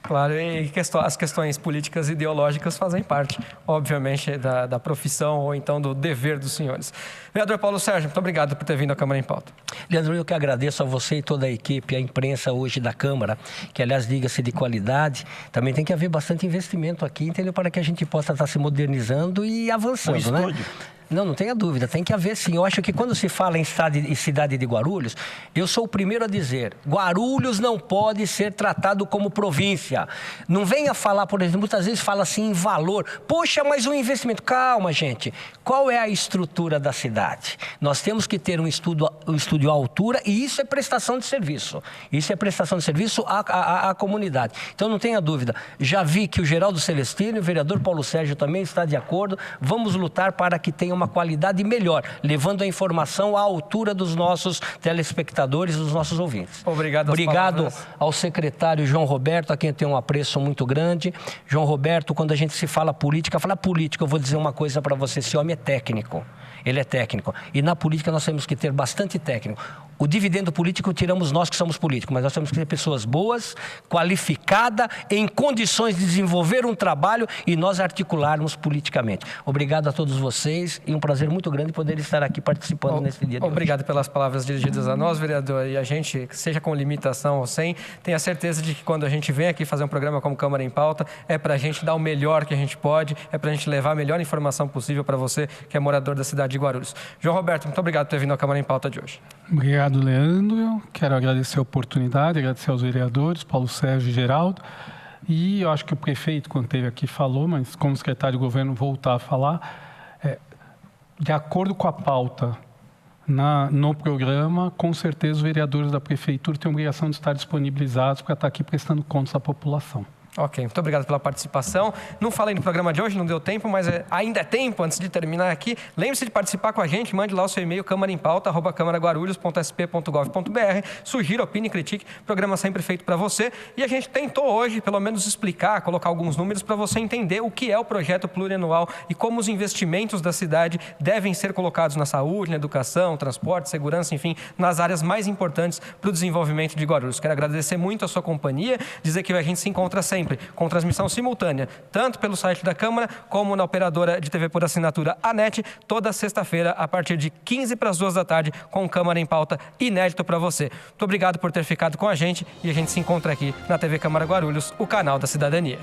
Claro, e as questões políticas e ideológicas fazem parte, obviamente, da profissão ou então do dever dos senhores. Vereador Paulo Sérgio, muito obrigado por ter vindo à Câmara em Pauta. Leandro, eu que agradeço a você e toda a equipe, a imprensa hoje da Câmara, que, aliás, diga-se de qualidade. Também tem que haver bastante investimento aqui, entendeu? Para que a gente possa estar se modernizando e avançando, né? Não tenha dúvida, tem que haver sim. Eu acho que quando se fala em cidade de Guarulhos, eu sou o primeiro a dizer, Guarulhos não pode ser tratado como província. Não venha falar, por exemplo, muitas vezes fala assim em valor. Poxa, mas o investimento... Calma, gente. Qual é a estrutura da cidade? Nós temos que ter um estudo à altura e isso é prestação de serviço. Isso é prestação de serviço à comunidade. Então não tenha dúvida. Já vi que o Geraldo Celestino e o vereador Paulo Sérgio também estão de acordo. Vamos lutar para que tenha uma qualidade melhor, levando a informação à altura dos nossos telespectadores, dos nossos ouvintes. Obrigado ao secretário João Roberto, a quem eu tenho um apreço muito grande. João Roberto, quando a gente se fala política, eu vou dizer uma coisa para você, esse homem é técnico. Ele é técnico. E na política nós temos que ter bastante técnico. O dividendo político tiramos nós que somos políticos, mas nós temos que ter pessoas boas, qualificadas, em condições de desenvolver um trabalho e nós articularmos politicamente. Obrigado a todos vocês e um prazer muito grande poder estar aqui participando nesse dia de hoje. Obrigado pelas palavras dirigidas a nós, vereador. E a gente, seja com limitação ou sem, tenha certeza de que quando a gente vem aqui fazer um programa como Câmara em Pauta, é para a gente dar o melhor que a gente pode, é para a gente levar a melhor informação possível para você, que é morador da cidade de Guarulhos. João Roberto, muito obrigado por ter vindo à Câmara em Pauta de hoje. Obrigado, Leandro. Quero agradecer a oportunidade, agradecer aos vereadores, Paulo Sérgio e Geraldo. E eu acho que o prefeito, quando esteve aqui, falou, mas como secretário de governo, voltar a falar, de acordo com a pauta no programa, com certeza os vereadores da prefeitura têm a obrigação de estar disponibilizados para estar aqui prestando contas à população. Ok, muito obrigado pela participação. Não falei no programa de hoje, não deu tempo, mas ainda é tempo, antes de terminar aqui. Lembre-se de participar com a gente, mande lá o seu e-mail, câmaraempauta@câmaraguarulhos.sp.gov.br. Sugira, opine, critique, programa sempre feito para você. E a gente tentou hoje, pelo menos, explicar, colocar alguns números para você entender o que é o projeto plurianual e como os investimentos da cidade devem ser colocados na saúde, na educação, transporte, segurança, enfim, nas áreas mais importantes para o desenvolvimento de Guarulhos. Quero agradecer muito a sua companhia, dizer que a gente se encontra sempre com transmissão simultânea, tanto pelo site da Câmara, como na operadora de TV por assinatura ANET, toda sexta-feira, a partir de 1:45 da tarde, com Câmara em Pauta inédito para você. Muito obrigado por ter ficado com a gente e a gente se encontra aqui na TV Câmara Guarulhos, o canal da cidadania.